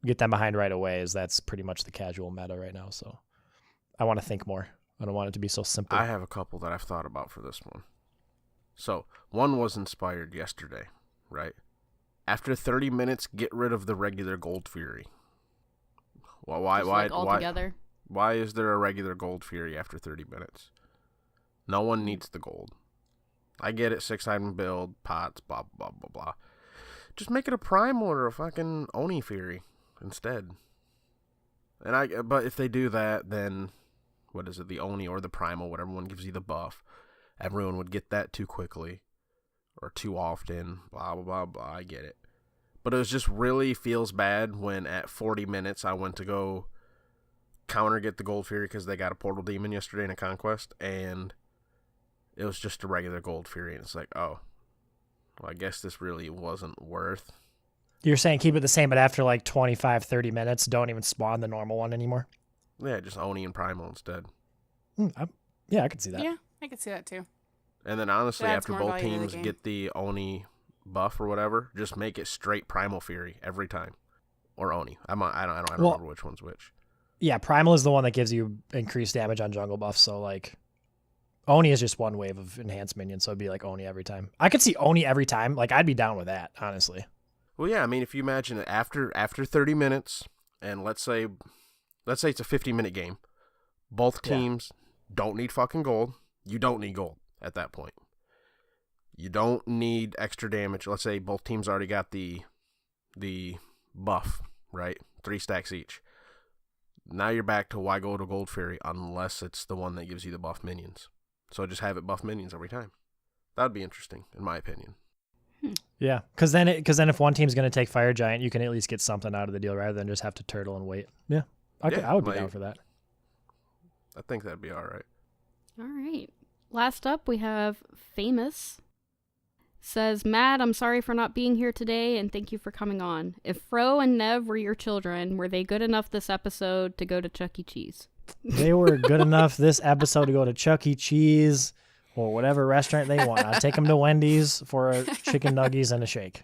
get them behind right away. That's pretty much the casual meta right now. So I want to think more. I don't want it to be so simple.
I have a couple that I've thought about for this one. So, one was inspired yesterday, right? After 30 minutes, get rid of the regular Gold Fury. Well, why
Just, like, altogether.
why is there a regular Gold Fury after 30 minutes? No one needs the gold. I get it, 6-item build, pots, blah, blah, blah, blah. Just make it a primal or a fucking Oni Fury instead. But if they do that, then, what is it, the Oni or the primal, whatever one gives you the buff, everyone would get that too quickly or too often, blah, blah, blah, blah. I get it. But it was just really feels bad when at 40 minutes I went to go counter get the Gold Fury because they got a Portal Demon yesterday in a Conquest, and it was just a regular Gold Fury, and it's like, oh, well, I guess this really wasn't worth.
You're saying keep it the same, but after like 25, 30 minutes, don't even spawn the normal one anymore?
Yeah, just Oni and Primal instead.
Yeah, I could see that.
Yeah, I could see that too.
And then honestly,
Adds
after
more
both
value to the
teams
game.
get the Oni buff or whatever, just make it straight Primal Fury every time, or Oni. I don't remember which one's which.
Yeah, Primal is the one that gives you increased damage on jungle buff, so like Oni is just one wave of enhanced minions, so it'd be like Oni every time. I could see Oni every time. Like, I'd be down with that, honestly.
Well, yeah, I mean, if you imagine it after 30 minutes, and let's say it's a 50-minute game, both teams don't need fucking gold. You don't need gold at that point. You don't need extra damage. Let's say both teams already got the buff, right? 3 stacks each. Now you're back to why go to Gold Fury unless it's the one that gives you the buff minions. So just have it buff minions every time. That'd be interesting, in my opinion.
Yeah, because then if one team's going to take Fire Giant, you can at least get something out of the deal rather than just have to turtle and wait. Yeah, I would be down for that.
I think that'd be all right.
All right. Last up, we have Famous. Says, Matt, I'm sorry for not being here today, and thank you for coming on. If Fro and Nev were your children, were they good enough this episode to go to Chuck E. Cheese?
They were good enough this episode to go to Chuck E. Cheese or whatever restaurant they want. I'd take them to Wendy's for a chicken nuggies and a shake.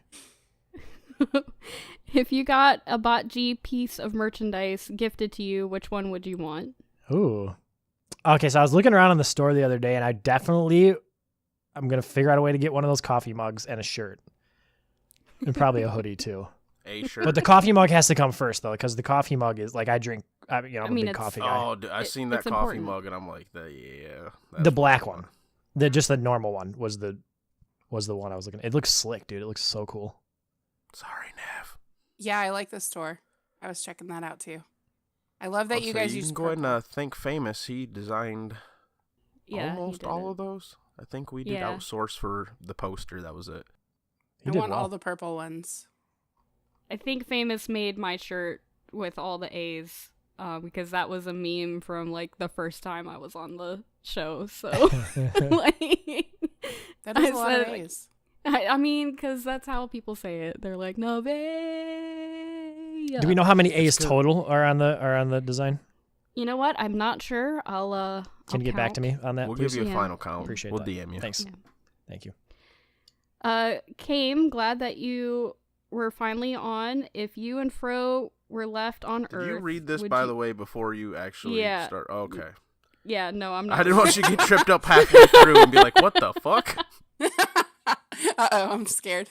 If you got a BotG piece of merchandise gifted to you, which one would you want?
Ooh. Okay, so I was looking around in the store the other day, and I'm going to figure out a way to get one of those coffee mugs and a shirt. And probably a hoodie, too.
A shirt.
But the coffee mug has to come first, though, because the coffee mug is, like, I'm a big coffee guy.
Oh, I seen that
it's
coffee
important.
mug, and I'm like,
The black one. Just the normal one was the one I was looking at. It looks slick, dude. It looks so cool.
Sorry, Nev.
Yeah, I like the store. I was checking that out too. I love that you guys use
can go ahead and thank Famous. He designed almost all of those. I think we did outsource for the poster. That was it.
I want all the purple ones.
I think Famous made my shirt with all the A's because that was a meme from like the first time I was on the show. So like,
that is a lot of A's.
I mean, because that's how people say it. They're like, no,
Do we know how many A's total are on the design?
You know what? I'm not sure. I'll
Can you get back to me on that?
We'll
please?
give you a final count.
Appreciate
we'll
that.
DM you.
Thanks.
Yeah.
Thank you.
Kaim, glad that you were finally on. If you and Fro were left on Earth,
Did you read this, by the way, before you actually start? Okay.
Yeah, no, I'm not.
I didn't want you to get tripped up halfway through and be like, what the fuck?
Uh-oh, I'm scared.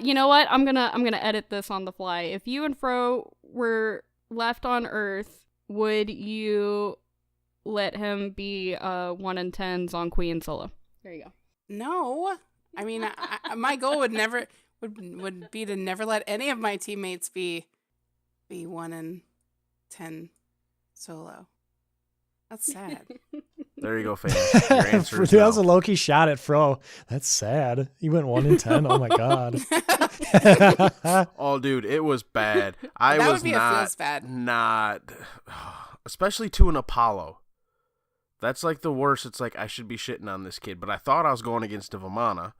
You know what? I'm gonna edit this on the fly. If you and Fro were left on Earth, would you let him be 1 in 10s on Queen solo? There you go.
No. I mean, my goal would be to never let any of my teammates be 1 in 10 solo. That's sad.
There you go, Famous. Your answer is
That was a
no.
low-key shot at Fro. That's sad. He went 1 in 10. Oh my god.
Oh, dude, it was bad.
That would be a feels bad.
Especially to an Apollo. That's like the worst. It's like I should be shitting on this kid, but I thought I was going against a Vamana,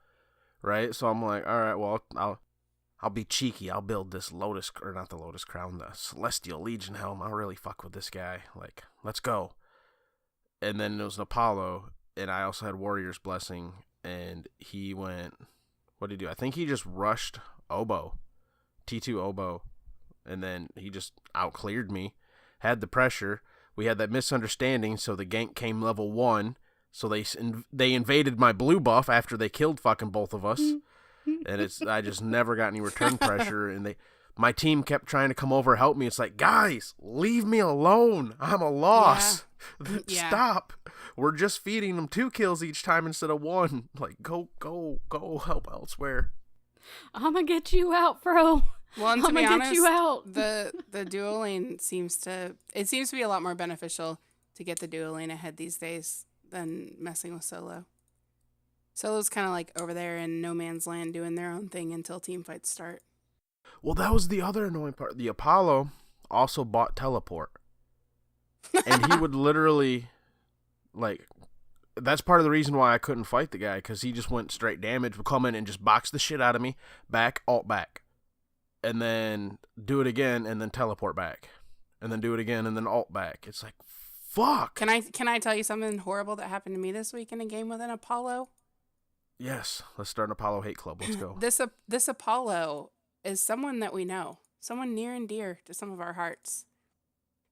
right? So I'm like, all right, well, I'll be cheeky. I'll build this not the Lotus Crown, the Celestial Legion helm. I'll really fuck with this guy. Like, let's go. And then it was an Apollo, and I also had Warrior's Blessing, and he went, what did he do? I think he just rushed Oboe, T2 Oboe, and then he just outcleared me, had the pressure. We had that misunderstanding, so the gank came level 1, so they invaded my blue buff after they killed fucking both of us, and I just never got any return pressure, and my team kept trying to come over and help me. It's like, guys, leave me alone. I'm a loss.
Yeah.
Stop. We're just feeding them 2 kills each time instead of 1. Like, go help elsewhere.
I'm gonna get you out, bro.
Well, and to
I'm
be
gonna
honest,
get you out.
the duo lane seems to be a lot more beneficial to get the duo lane ahead these days than messing with solo. Solo's kind of like over there in no man's land doing their own thing until team fights start.
Well, that was the other annoying part. The Apollo also bought teleport. And he would literally, like, that's part of the reason why I couldn't fight the guy, because he just went straight damage, would come in and just box the shit out of me, back, alt back. And then do it again, and then teleport back. And then do it again, and then alt back. It's like, fuck.
Can I tell you something horrible that happened to me this week in a game with an Apollo?
Yes, let's start an Apollo hate club. Let's go.
This Apollo is someone that we know, someone near and dear to some of our hearts.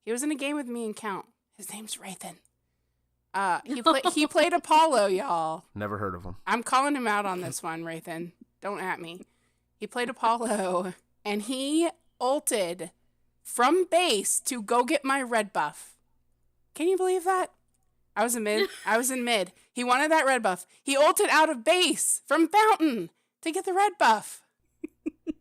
He was in a game with me and Count. His name's Rathan. He played Apollo, y'all.
Never heard of him.
I'm calling him out on this one, Rathan. Don't at me. He played Apollo, and he ulted from base to go get my red buff. Can you believe that? I was in mid. He wanted that red buff. He ulted out of base from fountain to get the red buff.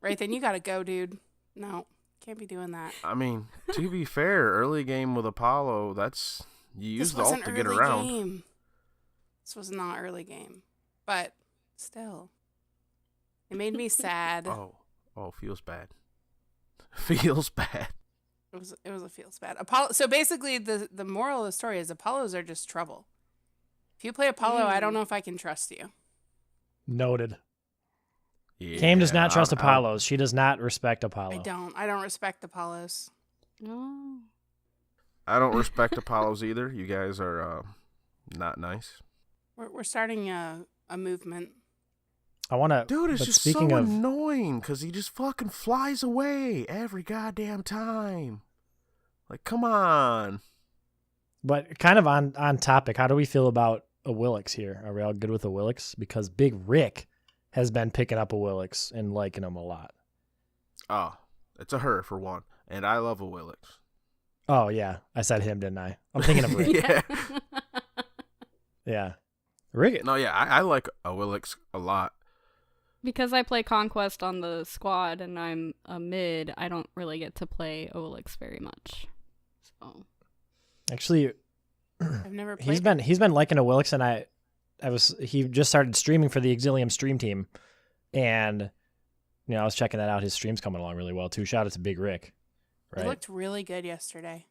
Rathan, you gotta go, dude. No, can't be doing that.
I mean, to be fair, early game with Apollo, that's... You use the ult to get around.
Game. This was not early game. But still. It made me sad.
Oh, feels bad. Feels bad.
It was a feels bad. Apollo. So basically, the moral of the story is Apollos are just trouble. If you play Apollo, I don't know if I can trust you.
Noted.
Yeah,
Kame does not trust Apollos. She does not respect Apollo.
I don't respect Apollos.
No.
I don't respect Apollos either. You guys are not nice.
We're starting a movement.
I want to...
Dude, it's just so annoying because he just fucking flies away every goddamn time. Like, come on.
But kind of on topic, how do we feel about a Willix here? Are we all good with a Willix? Because Big Rick has been picking up a Willix and liking him a lot.
Oh, it's a her for one. And I love a Willix.
Oh, yeah. I said him, didn't I? I'm thinking of Rick.
Yeah.
Yeah. Rick.
No, yeah, I like a Willix a lot.
Because I play Conquest on the squad and I'm a mid, I don't really get to play Olix very much. So
Actually,
I've never played.
He's been liking a Willix, and he just started streaming for the Exilium stream team, and I was checking that out. His stream's coming along really well too. Shout out to Big Rick. Right?
It looked really good yesterday.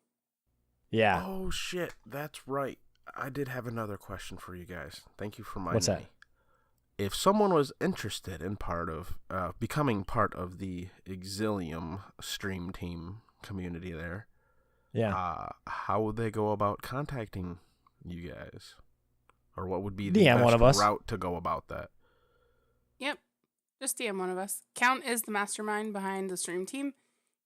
Yeah.
Oh shit, that's right. I did have another question for you guys. Thank you for reminding
What's that?
me. If someone was interested in becoming part of the Exilium stream team community there,
yeah,
how would they go about contacting you guys? Or what would be the
DM one of us.
route to go about that?
Yep. Just DM one of us. Count is the mastermind behind the stream team.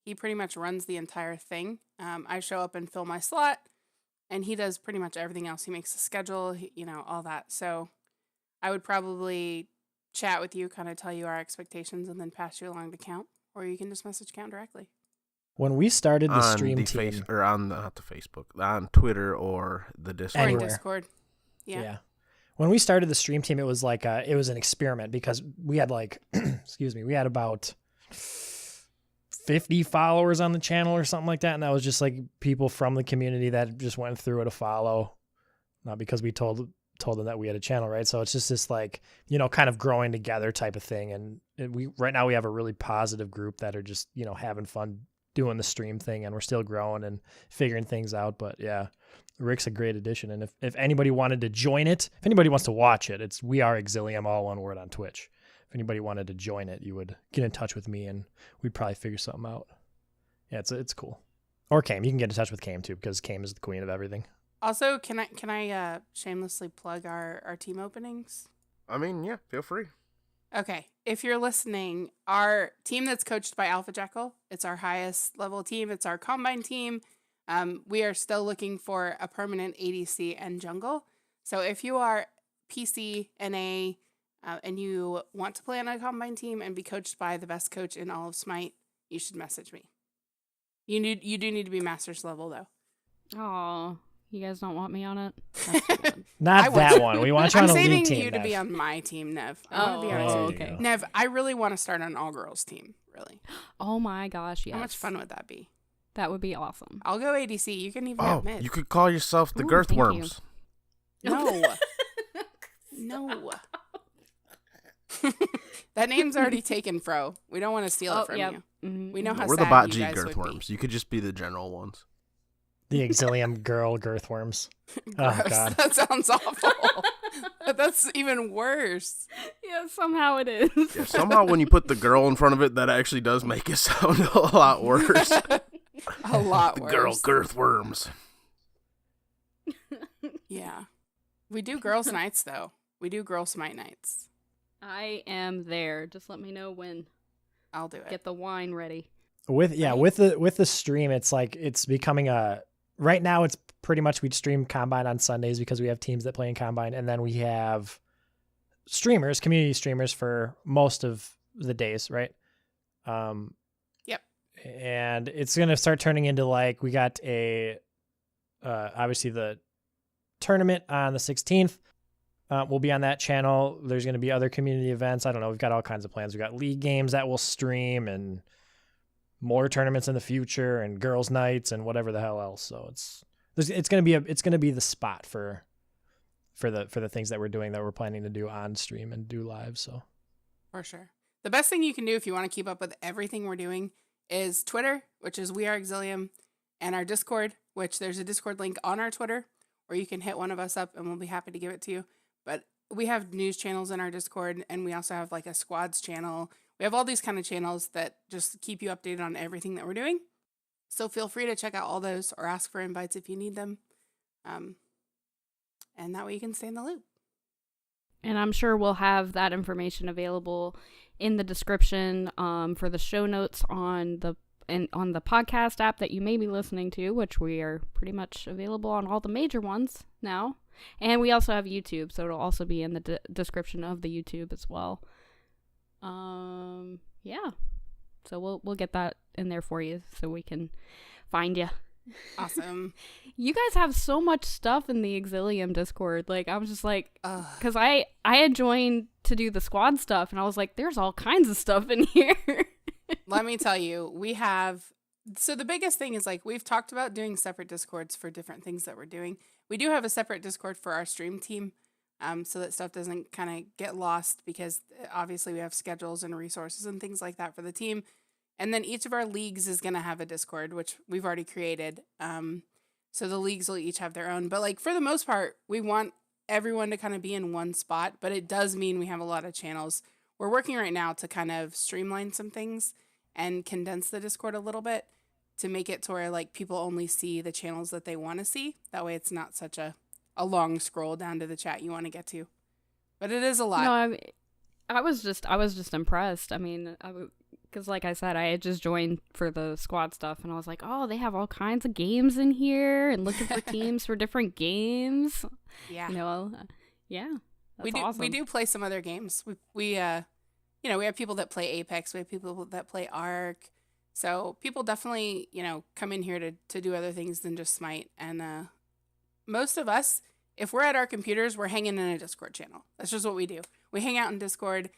He pretty much runs the entire thing. I show up and fill my slot, and he does pretty much everything else. He makes the schedule, all that. So I would probably chat with you, kind of tell you our expectations, and then pass you along to Count. Or you can just message Count directly.
When we started the
on
stream
the
team,
or on not the Facebook, on Twitter or the Discord.
Or in
Anywhere.
Discord. Yeah.
When we started the stream team, it was like it was an experiment because we had we had about 50 followers on the channel or something like that, and that was just like people from the community that just went through it to follow, not because we told them that we had a channel, right? So it's just this like kind of growing together type of thing, and we right now we have a really positive group that are just having fun doing the stream thing, and we're still growing and figuring things out. But yeah, Rick's a great addition, and if anybody wanted to join it, if anybody wants to watch it, it's We Are Exilium, all one word, on Twitch. If anybody wanted to join it, you would get in touch with me, and we'd probably figure something out. Yeah, it's cool. Or Kame, you can get in touch with Kame too, because Kame is the queen of everything.
Also, can I shamelessly plug our team openings?
I mean, yeah, feel free.
Okay, if you're listening, our team that's coached by Alpha Jackal, it's our highest level team. It's our combine team. We are still looking for a permanent ADC and jungle. So if you are PC, NA, and you want to play on a combine team and be coached by the best coach in all of Smite, you should message me. You do need to be master's level though.
Oh, You guys don't want me on it? That's too bad.
Not that one. We want you
I'm
on a
saving
league team.
you to
Nev.
be on my team, Nev. I want to be on
Oh,
your team.
okay.
Nev, I really want to start an all-girls team, really.
Oh my gosh, yes.
How much fun would that be?
That would be awesome.
I'll go ADC. You can even
Oh,
have mid.
you could call yourself the
Ooh,
Girthworms.
No. No. That name's already taken, Fro. We don't want to steal it from you.
Mhm.
We know how
We're the
sad
Bot
you
G
guys would be.
Girthworms. You could just be the general ones.
The Exilium girl girthworms. Oh,
Gross.
God.
That sounds awful. That's even worse.
Yeah, somehow it is.
Yeah, somehow when you put the girl in front of it, that actually does make it sound a lot worse.
A lot
The
worse.
girl Girthworms.
Yeah. We do girls' nights, though. We do girl smite nights.
I am there. Just let me know when.
I'll do it.
Get the wine ready.
With
Right?
with the stream, it's like it's becoming a right now. It's pretty much we stream Combine on Sundays because we have teams that play in Combine, and then we have streamers, community streamers for most of the days, right?
Yep.
And it's gonna start turning into like we got a obviously the tournament on the 16th. We'll be on that channel. There's going to be other community events. I don't know. We've got all kinds of plans. We've got league games that we'll stream and more tournaments in the future and girls' nights and whatever the hell else. So it's going to be the spot for the things that we're doing that we're planning to do on stream and do live. So
For sure. The best thing you can do if you want to keep up with everything we're doing is Twitter, which is We Are Exilium, and our Discord, which there's a Discord link on our Twitter, or you can hit one of us up and we'll be happy to give it to you. But we have news channels in our Discord, and we also have like a squads channel. We have all these kind of channels that just keep you updated on everything that we're doing. So feel free to check out all those or ask for invites if you need them. And that way you can stay in the loop.
And I'm sure we'll have that information available in the description for the show notes on the podcast app that you may be listening to, which we are pretty much available on all the major ones now. And we also have YouTube, so it'll also be in the description of the YouTube as well. Yeah. So we'll get that in there for you so we can find you.
Awesome.
You guys have so much stuff in the Exilium Discord. Like, I was just like,
Ugh.
because I had joined to do the squad stuff, and I was like, there's all kinds of stuff in here.
Let me tell you, we have. So the biggest thing is like we've talked about doing separate Discords for different things that we're doing. We do have a separate Discord for our stream team, so that stuff doesn't kind of get lost because obviously we have schedules and resources and things like that for the team. And then each of our leagues is going to have a Discord, which we've already created. So the leagues will each have their own. But like for the most part, we want everyone to kind of be in one spot. But it does mean we have a lot of channels. We're working right now to kind of streamline some things and condense the Discord a little bit to make it to where like people only see the channels that they want to see. That way it's not such a long scroll down to the chat you want to get to. But it is a lot.
No, I was just impressed. I mean, because like I said, I had just joined for the squad stuff, and I was like, oh, they have all kinds of games in here, and looking for teams for different games.
Yeah.
You know, yeah, that's
we
awesome.
do play some other games. We have people that play Apex. We have people that play Ark. So people definitely, come in here to do other things than just Smite. And most of us, if we're at our computers, we're hanging in a Discord channel. That's just what we do. We hang out in Discord.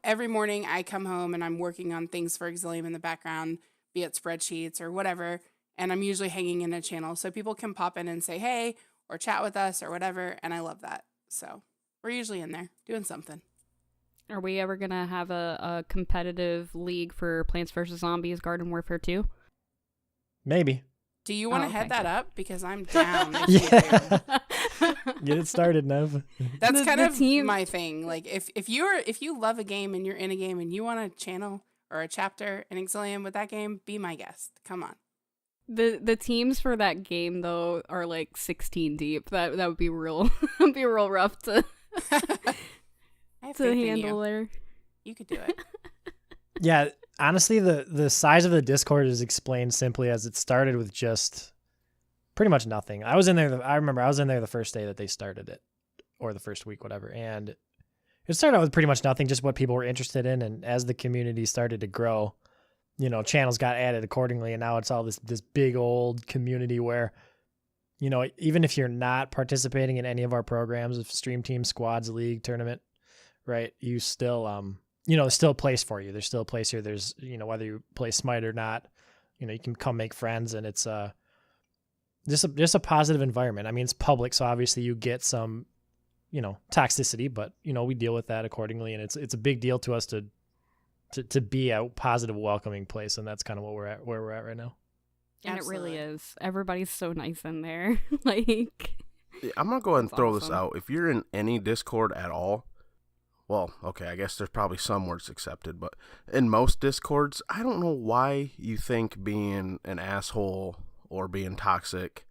Every morning I come home and I'm working on things for Exilium in the background, be it spreadsheets or whatever. And I'm usually hanging in a channel so people can pop in and say, hey, or chat with us or whatever. And I love that. So we're usually in there doing something.
Are we ever gonna have a competitive league for Plants vs Zombies Garden Warfare 2?
maybe.
Do you want to
okay.
head that up? Because I'm down. if you do.
Get it started, Nev.
That's kind
the
of
team-
my thing. Like if you love a game and you're in a game and you want a channel or a chapter in Exilium with that game, be my guest. Come on.
The teams for that game though are like 16 deep. That would be real rough to
I have
to
faith in
handle
you.
there.
You could do it.
Yeah, honestly, the size of the Discord is explained simply as it started with just pretty much nothing. I remember I was in there the first day that they started it, or the first week, whatever. And it started out with pretty much nothing, just what people were interested in. And as the community started to grow, channels got added accordingly. And now it's all this big old community where even if you're not participating in any of our programs, if stream team, squads, league, tournament, right, you still, there's still a place for you. There's still a place here. There's, whether you play Smite or not, you can come make friends, and it's just a positive environment. I mean, it's public, so obviously you get some, toxicity, but we deal with that accordingly, and it's a big deal to us to be a positive, welcoming place, and that's kind of where we're at right now.
And
Absolutely.
It really is. Everybody's so nice in there. Like,
Yeah, I'm going to go ahead and throw this
awesome.
out. If you're in any Discord at all, well, okay, I guess there's probably some where it's accepted, but in most Discords, I don't know why you think being an asshole or being toxic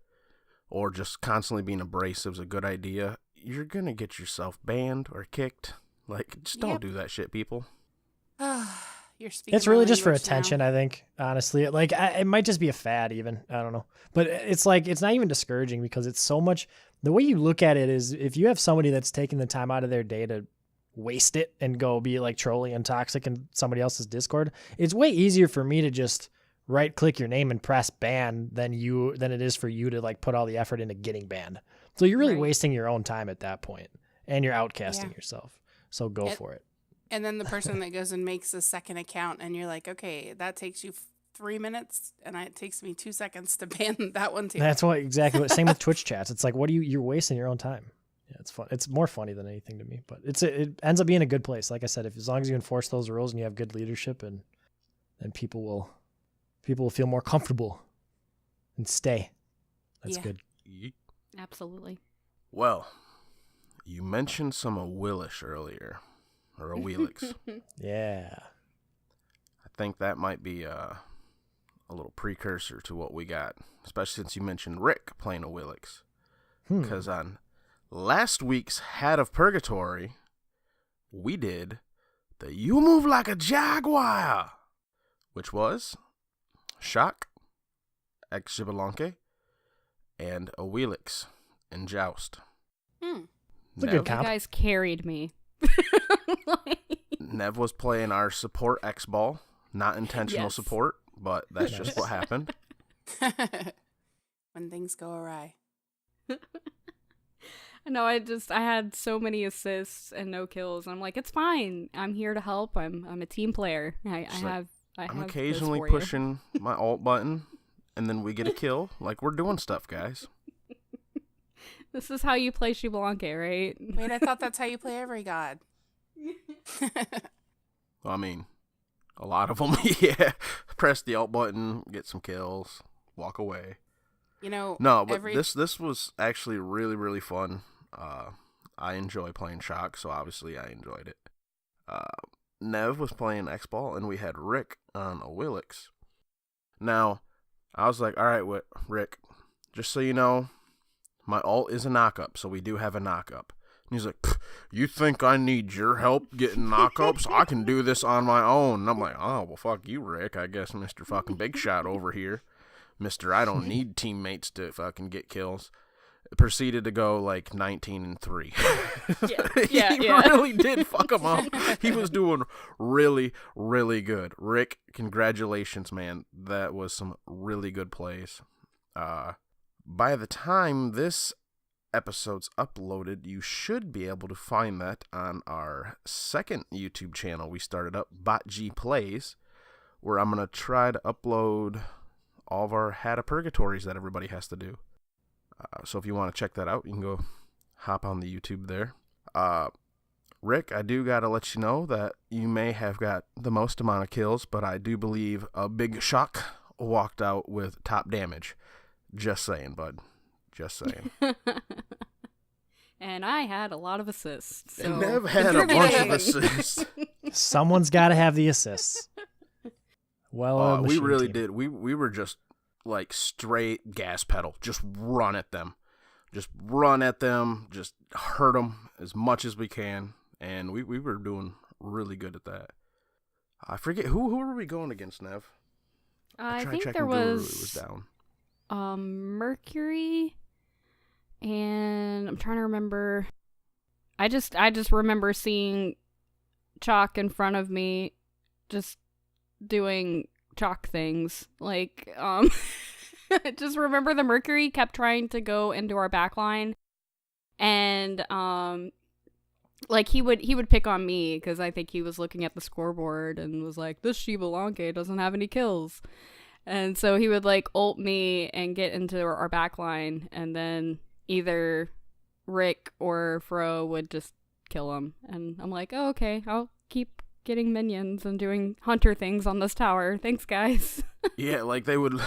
or just constantly being abrasive is a good idea. You're going to get yourself banned or kicked. Like, just don't do that shit, people.
You're speaking.
It's
my
really just for
language now.
attention, I think, honestly. Like, it might just be a fad even. I don't know. But it's like, it's not even discouraging because it's so much. The way you look at it is if you have somebody that's taking the time out of their day to waste it and go be like trolling and toxic in somebody else's Discord, it's way easier for me to just right click your name and press ban than it is for you to like put all the effort into getting banned. So you're really
Right.
wasting your own time at that point, and you're outcasting
Yeah.
yourself. So go for it.
And then the person that goes and makes a second account, and you're like, okay, that takes you 3 minutes, and it takes me 2 seconds to ban that one too.
That's exactly what. Same with Twitch chats. It's like, you're wasting your own time. Yeah, it's fun. It's more funny than anything to me, but it ends up being a good place. Like I said, as long as you enforce those rules and you have good leadership, and then people will feel more comfortable and stay. That's
Yeah.
good.
Absolutely.
Well, you mentioned some Willish earlier, or a Wheelix.
Yeah.
I think that might be a little precursor to what we got, especially since you mentioned Rick playing a Wheelix. Because on last week's Hat of Purgatory, we did the You Move Like a Jaguar, which was Shock, Exilium, and a Wheelix in Joust.
It's a good
You
comp.
guys carried me.
Nev was playing our support X-Ball. Not intentional
Yes.
support, but that's just what happened.
When things go awry.
No, I had so many assists and no kills. I'm like, it's fine. I'm here to help. I'm a team player. I have
I'm
this
occasionally
for you.
pushing my alt button, and then we get a kill. Like, we're doing stuff, guys.
This is how you play Xbalanque, right?
Wait, I thought that's how you play every god.
Well, I mean, a lot of them, yeah. Press the alt button, get some kills, walk away.
No,
but this was actually really, really fun. I enjoy playing Shock, so obviously I enjoyed it. Nev was playing X-Ball, and we had Rick on a Willix. Now, I was like, all right, Rick, just so you know, my alt is a knock-up, so we do have a knock-up. And he's like, you think I need your help getting knock-ups? I can do this on my own. And I'm like, oh, well, fuck you, Rick. I guess Mr. fucking Big Shot over here. Mr. I don't need teammates to fucking get kills. Proceeded to go like 19-3.
Yeah,
He
yeah.
really did fuck him up. He was doing really, really good. Rick, congratulations, man. That was some really good plays. By the time this episode's uploaded, you should be able to find that on our second YouTube channel we started up, BotG Plays, where I'm going to try to upload all of our Hat of Purgatories that everybody has to do. So if you want to check that out, you can go hop on the YouTube there. Rick, I do got to let you know that you may have got the most amount of kills, but I do believe a Big Shock walked out with top damage. Just saying, bud. Just saying.
And I had a lot of assists. So.
And Nev had a bunch of assists.
Someone's got to have the assists. Well,
We really
team.
did. We were just like straight gas pedal. Just run at them. Just run at them. Just hurt them as much as we can. And we were doing really good at that. I forget who were we going against, Nev?
I
tried
think
checking
there
Guru,
was,
it was down.
Mercury, and I'm trying to remember. I just remember seeing Chalk in front of me, just doing Chalk things. Like, Just remember the Mercury kept trying to go into our back line, and like he would pick on me because I think he was looking at the scoreboard and was like, this Shibalanke doesn't have any kills. And so he would like ult me and get into our back line, and then either Rick or Fro would just kill him. And I'm like, oh, okay, I'll keep getting minions and doing hunter things on this tower. Thanks, guys.
Yeah, like they would.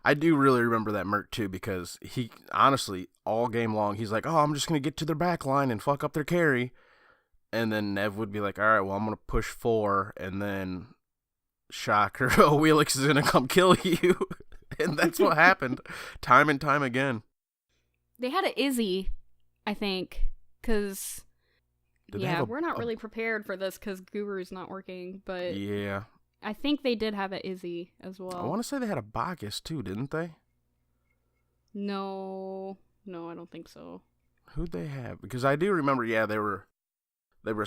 I do really remember that Merc too, because he honestly all game long he's like, oh, I'm just gonna get to their back line and fuck up their carry, and then Nev would be like, all right, well, I'm gonna push 4, and then shocker, oh, Wheelix is gonna come kill you. And that's what happened time and time again.
They had an Izzy, I think, because we're not really prepared for this because Guru's not working, but
yeah,
I think they did have an Izzy as well.
I want to say they had a Bacchus too, didn't they?
No, I don't think so.
Who'd they have? Because I do remember, yeah, they were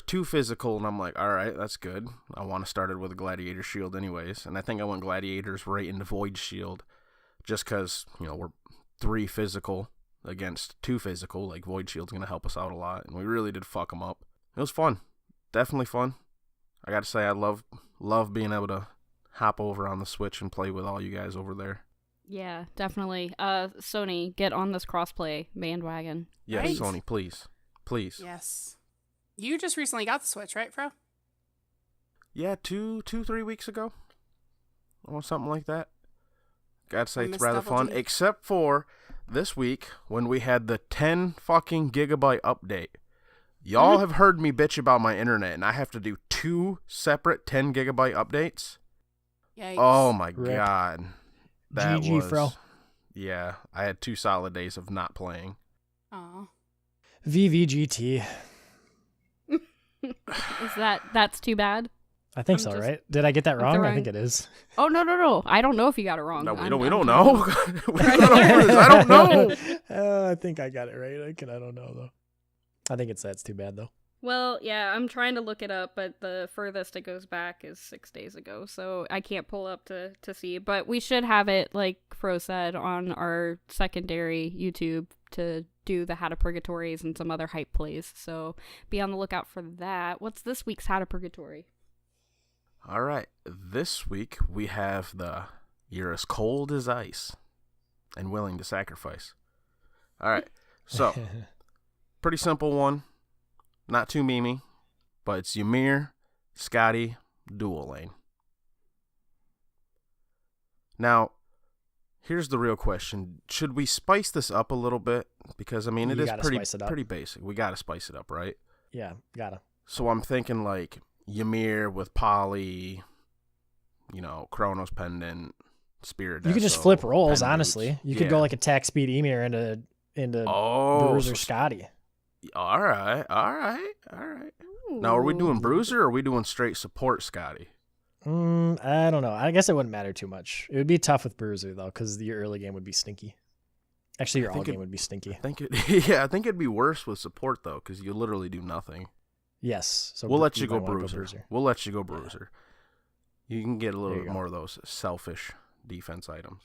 too physical, and I'm like, all right, that's good. I want to start it with a Gladiator Shield anyways, and I think I went Gladiators right into Void Shield, just because, we're 3 physical against 2 physical. Like, Void Shield's going to help us out a lot, and we really did fuck them up. It was fun. Definitely fun. I got to say, I love being able to hop over on the Switch and play with all you guys over there.
Yeah, definitely. Sony, get on this crossplay bandwagon.
Yes,
Right.
Sony, please. Please.
Yes. You just recently got the Switch, right, Fro?
Yeah, 3 weeks ago. Or something like that. Gotta say,
I
it's
missed
rather
Double
fun.
D.
Except for this week, when we had the 10 fucking gigabyte update. Y'all have heard me bitch about my internet, and I have to do 2 separate 10 gigabyte updates.
Yikes.
Oh my
Rip.
god. That
GG,
was,
Fro.
Yeah, I had 2 solid days of not playing.
Aw.
VVGT.
That's too bad?
I think
I'm
so,
just-
right? Did I get that wrong? I
throwing-
think it is.
Oh, no. I don't know if you got it wrong.
No, we
I'm
don't
trying
know.
to-
I don't know.
I think I got it right. I don't know, though. I think that's too bad, though.
Well, yeah, I'm trying to look it up, but the furthest it goes back is 6 days ago, so I can't pull up to see. But we should have it, like Fro said, on our secondary YouTube to do the How to Purgatories and some other hype plays. So be on the lookout for that. What's this week's How to Purgatory?
All right. This week, we have the You're as cold as ice and willing to sacrifice. All right. So, pretty simple one. Not too memey, but it's Ymir, Scotty, dual lane. Now, here's the real question. Should we spice this up a little bit? Because, I mean, it
You
is
gotta
pretty
spice it up.
pretty basic. We got to spice it up, right?
Yeah, gotta.
So I'm thinking like Ymir with Poly, Chronos Pendant, Spirit.
You could just
Deso,
flip roles,
Pen
honestly.
Boots.
You could go like attack speed Emir into Bruiser
so-
Scotty.
All right. Now, are we doing Bruiser or are we doing straight support Scotty?
I don't know. I guess it wouldn't matter too much. It would be tough with Bruiser, though, because your early game would be stinky. Actually, your all game would be stinky.
I think it'd be worse with support, though, because you literally do nothing.
Yes. So
We'll let you go
might wanna
Bruiser. We'll let you go Bruiser. You can get a little
There you
bit
go.
more of those selfish defense items.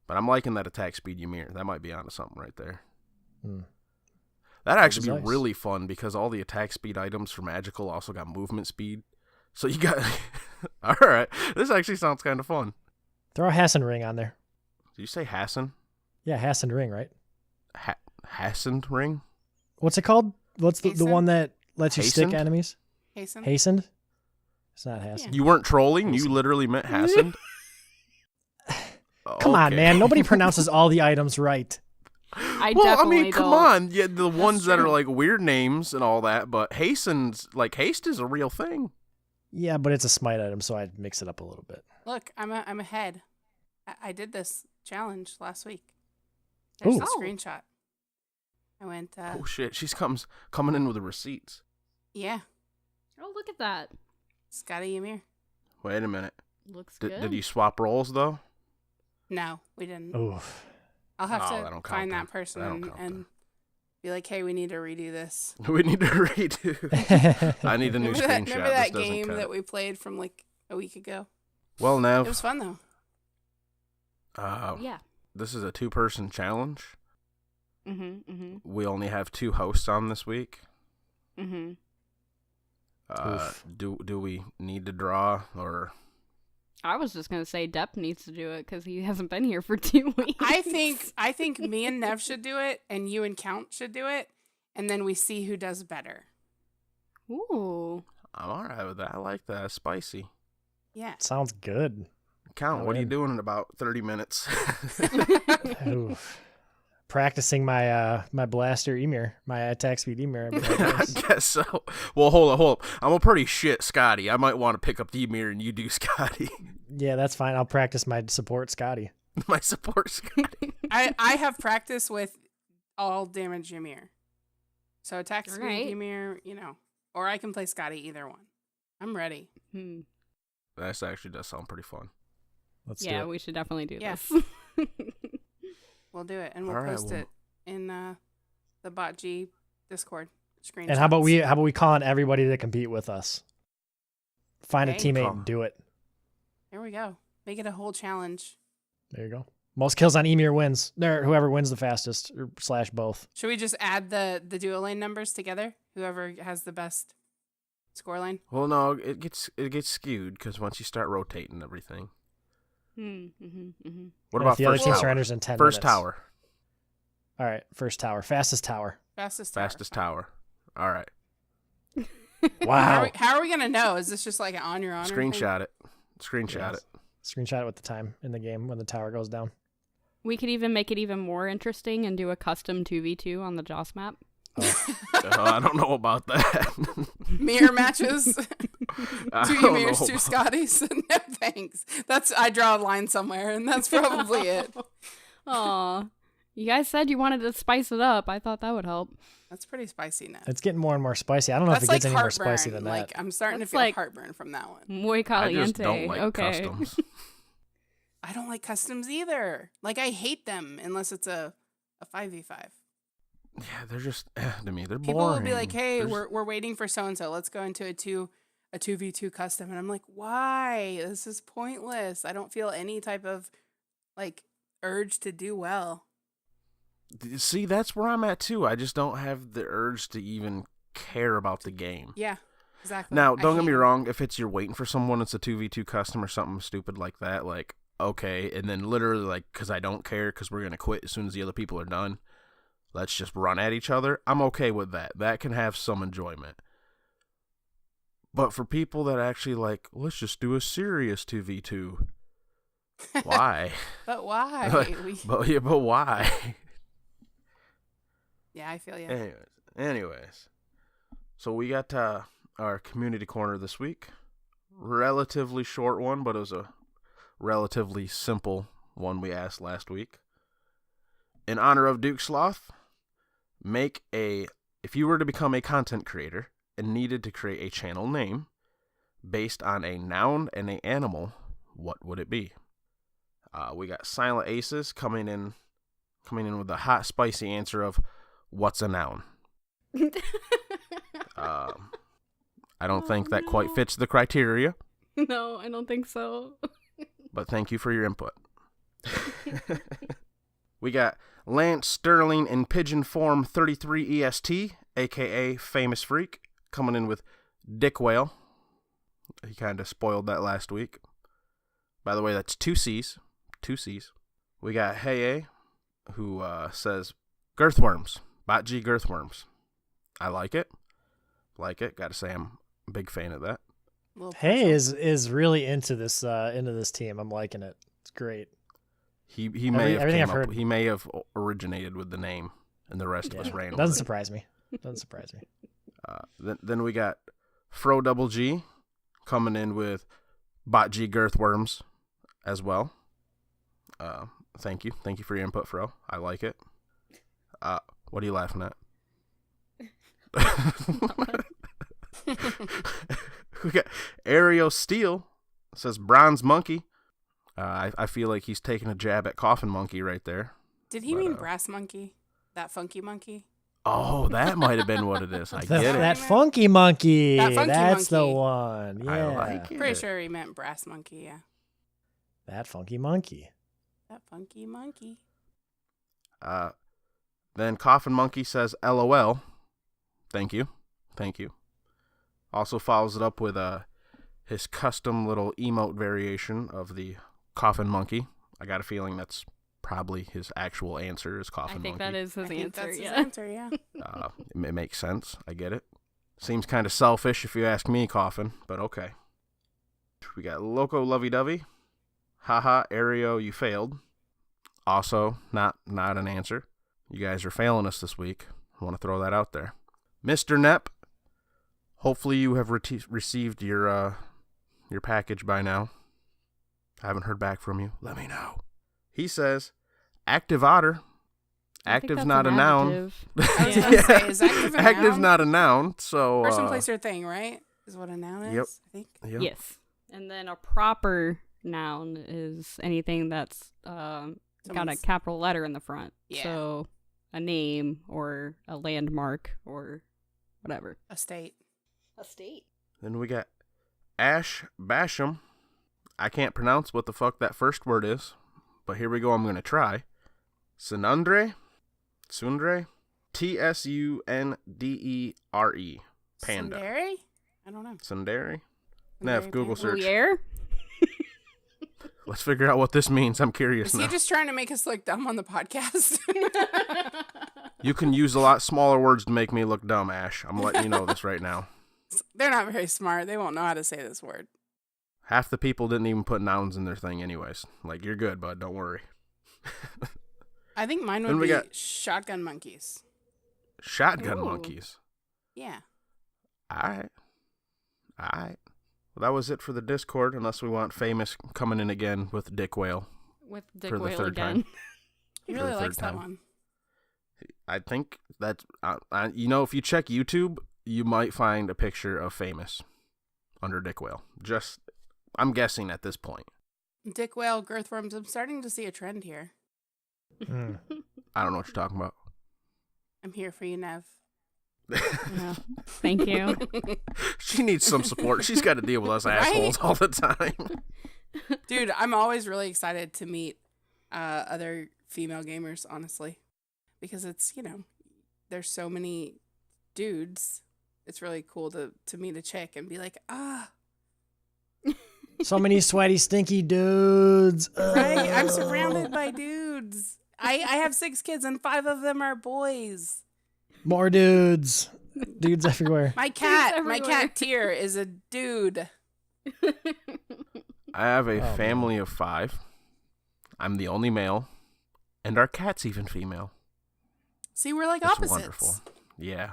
But I'm liking that attack speed Ymir. That might be onto something right there. That'd actually be
nice.
really fun because all the attack speed items for Magical also got movement speed. So you got... All right. This actually sounds kind of fun.
Throw a Hassan ring on there.
Did you say Hassan?
Yeah, Hassan ring, right?
Hassan ring?
What's it called? What's the
Hastened?
one that lets you
Hastened?
stick enemies?
Hasten.
Hastened? It's not Hassan.
You weren't trolling? You
Hassan.
literally meant Hassan?
Come on,
Okay.
man. Nobody pronounces all the items right.
I
Well, I
definitely
mean, come
don't.
on. Yeah, the ones that are
true.
like weird names and all that, but Hasten's, like, haste is a real thing.
Yeah, but it's a smite item, so I'd mix it up a little bit.
Look, I'm ahead. I did this challenge last week. There's
Ooh.
the
Oh.
screenshot. I went,
Oh, shit. She's coming in with the receipts.
yeah,
Oh, look at that.
Scotty Ymir.
Wait a minute.
Looks good.
Did you swap roles, though?
No, we didn't.
Oof.
I'll have
Oh, that
to
don't count
find
then.
that person
That don't
and,
count then.
and be like, hey, we need to redo this.
We need to redo. I need a new
Remember that,
screenshot.
remember
This
that
doesn't
game
cut.
that we played from like a week ago?
Well,
It
Nev,
was fun though.
Yeah.
This is a 2-person challenge. We only have 2 hosts on this week. Do we need to draw, or?
I was just gonna say Depp needs to do it because he hasn't been here for 2 weeks.
I think me and Nev should do it, and you and Count should do it, and then we see who does better.
Ooh.
I'm all right with that. I like that. Spicy.
Yeah.
Sounds good.
Count, what are you doing in about 30 minutes?
Ooh. Practicing my my blaster Emir, my attack speed Emir.
I guess so. Well, hold on. I'm a pretty shit Scotty. I might want to pick up the Emir and you do Scotty.
Yeah, that's fine. I'll practice my support Scotty.
My support Scotty.
I have practice with all damage Ymir. So attack speed
Right.
Ymir, or I can play Scotty, either one. I'm ready.
That actually does sound pretty fun.
Let's do
Yeah,
it.
we should definitely do
Yeah.
this.
We'll do it, and we'll
All right,
post
well-
it in the BotG Discord screen.
And how about we call on everybody to compete with us? Find a
Okay.
teammate
Cool.
and do it.
Here we go. Make it a whole challenge.
There you go. Most kills on Emir wins. Or whoever wins the fastest, or / both.
Should we just add the duo lane numbers together? Whoever has the best score line.
Well, no, it gets skewed because once you start rotating everything. What
And
about
if the other
first
team
tower?
surrenders in 10
First
minutes.
tower.
All right, first tower. Fastest tower.
Fastest tower.
Fastest tower. All right.
Wow.
How are we gonna know? Is this just like an on your honor?
Screenshot it. Screenshot
Yes.
it.
Screenshot it with the time in the game when the tower goes down.
We could even make it even more interesting and do a custom 2v2 on the Joss map.
I don't know about that.
Mirror matches.
I
Two
don't
Ymirs,
know
2
about-
Scotties. No thanks. I draw a line somewhere, and that's probably it.
Aw. You guys said you wanted to spice it up. I thought that would help.
That's pretty spicy now.
It's getting more and more spicy. I don't know
That's
if it gets any more
heartburn.
spicy than that.
Like I'm starting
That's
to feel
like-
heartburn from that one.
Muy
I
caliente.
just don't like
okay.
customs.
I don't like customs either. Like I hate them unless it's a 5v5.
Yeah, they're just to me. They're
People
boring.
will be like, "Hey,
There's-
we're waiting for so and so. Let's go into a 2v2 custom." And I'm like, "Why? This is pointless. I don't feel any type of like urge to do well."
See, that's where I'm at too. I just don't have the urge to even care about the game.
Yeah, exactly.
Now,
I
don't get
hate
me
it.
wrong. If it's you're waiting for someone, it's a 2v2 custom or something stupid like that. Like, okay, and then literally like, because I don't care, because we're gonna quit as soon as the other people are done. Let's just run at each other. I'm okay with that. That can have some enjoyment. But for people that actually like, let's just do a serious 2v2. Why?
But why?
but why?
Yeah, I feel you.
Anyways. So we got our community corner this week. Relatively short one, but it was a relatively simple one we asked last week. In honor of Duke Sloth, if you were to become a content creator and needed to create a channel name based on a noun and an animal, what would it be? We got Silent Aces coming in with a hot, spicy answer of what's a noun. I don't think that quite fits the criteria,
No, I don't think so.
but thank you for your input. We got Lance Sterling in Pigeon Form 33 EST, aka Famous Freak, coming in with Dick Whale. He kind of spoiled that last week. By the way, that's 2 C's. 2 C's. We got Heye, who says Girthworms. BotG Girthworms. I like it. Gotta say I'm a big fan of that.
Little
Hey
personal.
is really into this team. I'm liking it. It's great.
He may
Everything
have
I've heard.
he may have originated with the name, and the rest of us ran with
Doesn't
it.
surprise me. Doesn't surprise me.
Then we got Fro Double G coming in with BotG Girthworms as well. Thank you for your input, Fro. I like it. What are you laughing at? We got Aerial Steel says Bronze Monkey. I feel like he's taking a jab at Coffin Monkey right there.
Did he
but,
mean brass monkey? That funky monkey?
Oh, that might have been what it is. I
That,
get it.
that funky monkey.
That funky
That's the
monkey.
one. Yeah.
I like it.
Pretty sure he meant brass monkey, yeah.
That funky monkey.
That funky monkey.
Then Coffin Monkey says, LOL. Thank you. Also follows it up with his custom little emote variation of the Coffin Monkey. I got a feeling that's probably his actual answer is Coffin Monkey.
I think that is his answer.
That's
yeah.
his answer, yeah.
It makes sense. I get it. Seems kind of selfish if you ask me, Coffin, but okay. We got Loco Lovey Dovey. Haha, Aereo, you failed. Also, not an answer. You guys are failing us this week. I want to throw that out there. Mr. Nep, hopefully you have received your package by now. I haven't heard back from you. Let me know. He says, active otter. Active's not a noun.
I was going to say, is active a noun?
Active's not a noun, so...
Person, place, or thing, right? Is what a noun is,
Yep.
I think.
Yep.
Yes. And then a proper noun is anything that's got a capital letter in the front.
Yeah.
So a name or a landmark or whatever.
A state.
Then we got Ash Basham. I can't pronounce what the fuck that first word is, but here we go. I'm going to try. Sundre? Tsundere? Tsundere. Panda.
Sundere? I don't know.
Sundere? Nev, Google search.
Gruyere?
Let's figure out what this means. I'm curious
Is
now.
he just trying to make us look dumb on the podcast?
You can use a lot smaller words to make me look dumb, Ash. I'm letting you know this right now.
They're not very smart. They won't know how to say this word.
Half the people didn't even put nouns in their thing anyways. Like, you're good, bud. Don't worry.
I think mine
Then
would
we
be
got-
shotgun monkeys.
Shotgun
Ooh.
monkeys.
Yeah.
All right. Well, that was it for the Discord, unless we want Famous coming in again with Dick Whale.
With Dick
For the
Whale
third
again.
time.
He
For
really
the
likes
third
that
time.
one.
I think that's, if you check YouTube, you might find a picture of Famous under Dick Whale. I'm guessing at this point.
Dick Whale, girthworms. I'm starting to see a trend here.
Mm.
I don't know what you're talking about.
I'm here for you, Nev.
Yeah. Thank you.
She needs some support. She's got to deal with us
Right?
assholes all the time.
Dude, I'm always really excited to meet other female gamers, honestly. Because it's, there's so many dudes. It's really cool to meet a chick and be like,
So many sweaty, stinky dudes.
right? I'm surrounded by dudes. I have 6 kids and 5 of them are boys.
More dudes. Dudes everywhere.
My cat Tyr is a dude.
I have a
Oh,
family of 5. I'm the only male, and our cat's even female.
See, we're like
It's
opposites.
wonderful. Yeah.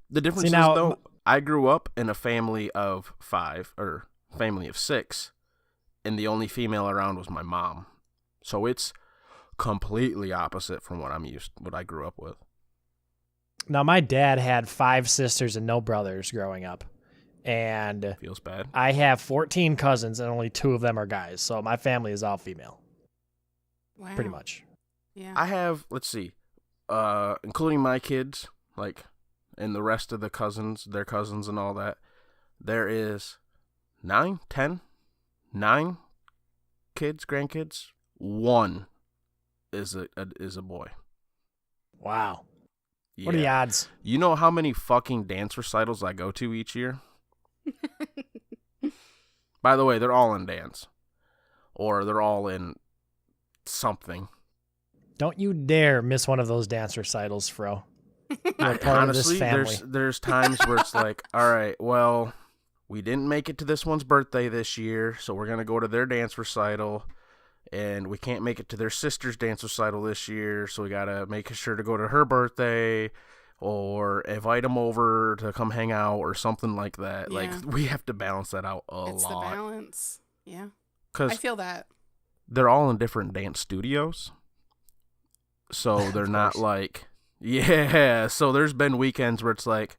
The difference
See, now,
is, though, I grew up in a family of 5, or family of 6, and the only female around was my mom. So it's completely opposite from what I grew up with.
Now, my dad had 5 sisters and no brothers growing up. And
Feels bad.
I have 14 cousins and only 2 of them are guys. So my family is all female,
Wow.
pretty much.
Yeah.
I have, let's see, including my kids, and the rest of their cousins and all that, there is 9 kids, grandkids. 1 is a boy.
Wow.
Yeah.
What are the odds?
You know how many fucking dance recitals I go to each year? By the way, they're all in dance. Or they're all in something.
Don't you dare miss one of those dance recitals, Fro. You're a part
Honestly,
of this family.
there's times where it's like, all right, well, we didn't make it to this one's birthday this year, so we're going to go to their dance recital. And we can't make it to their sister's dance recital this year, so we got to make sure to go to her birthday or invite them over to come hang out or something like that.
Yeah.
Like, we have to balance that out a
It's
lot.
the balance. Yeah. I
Because
feel that.
they're all in different dance studios. So they're not
course.
like, yeah. So there's been weekends where it's like,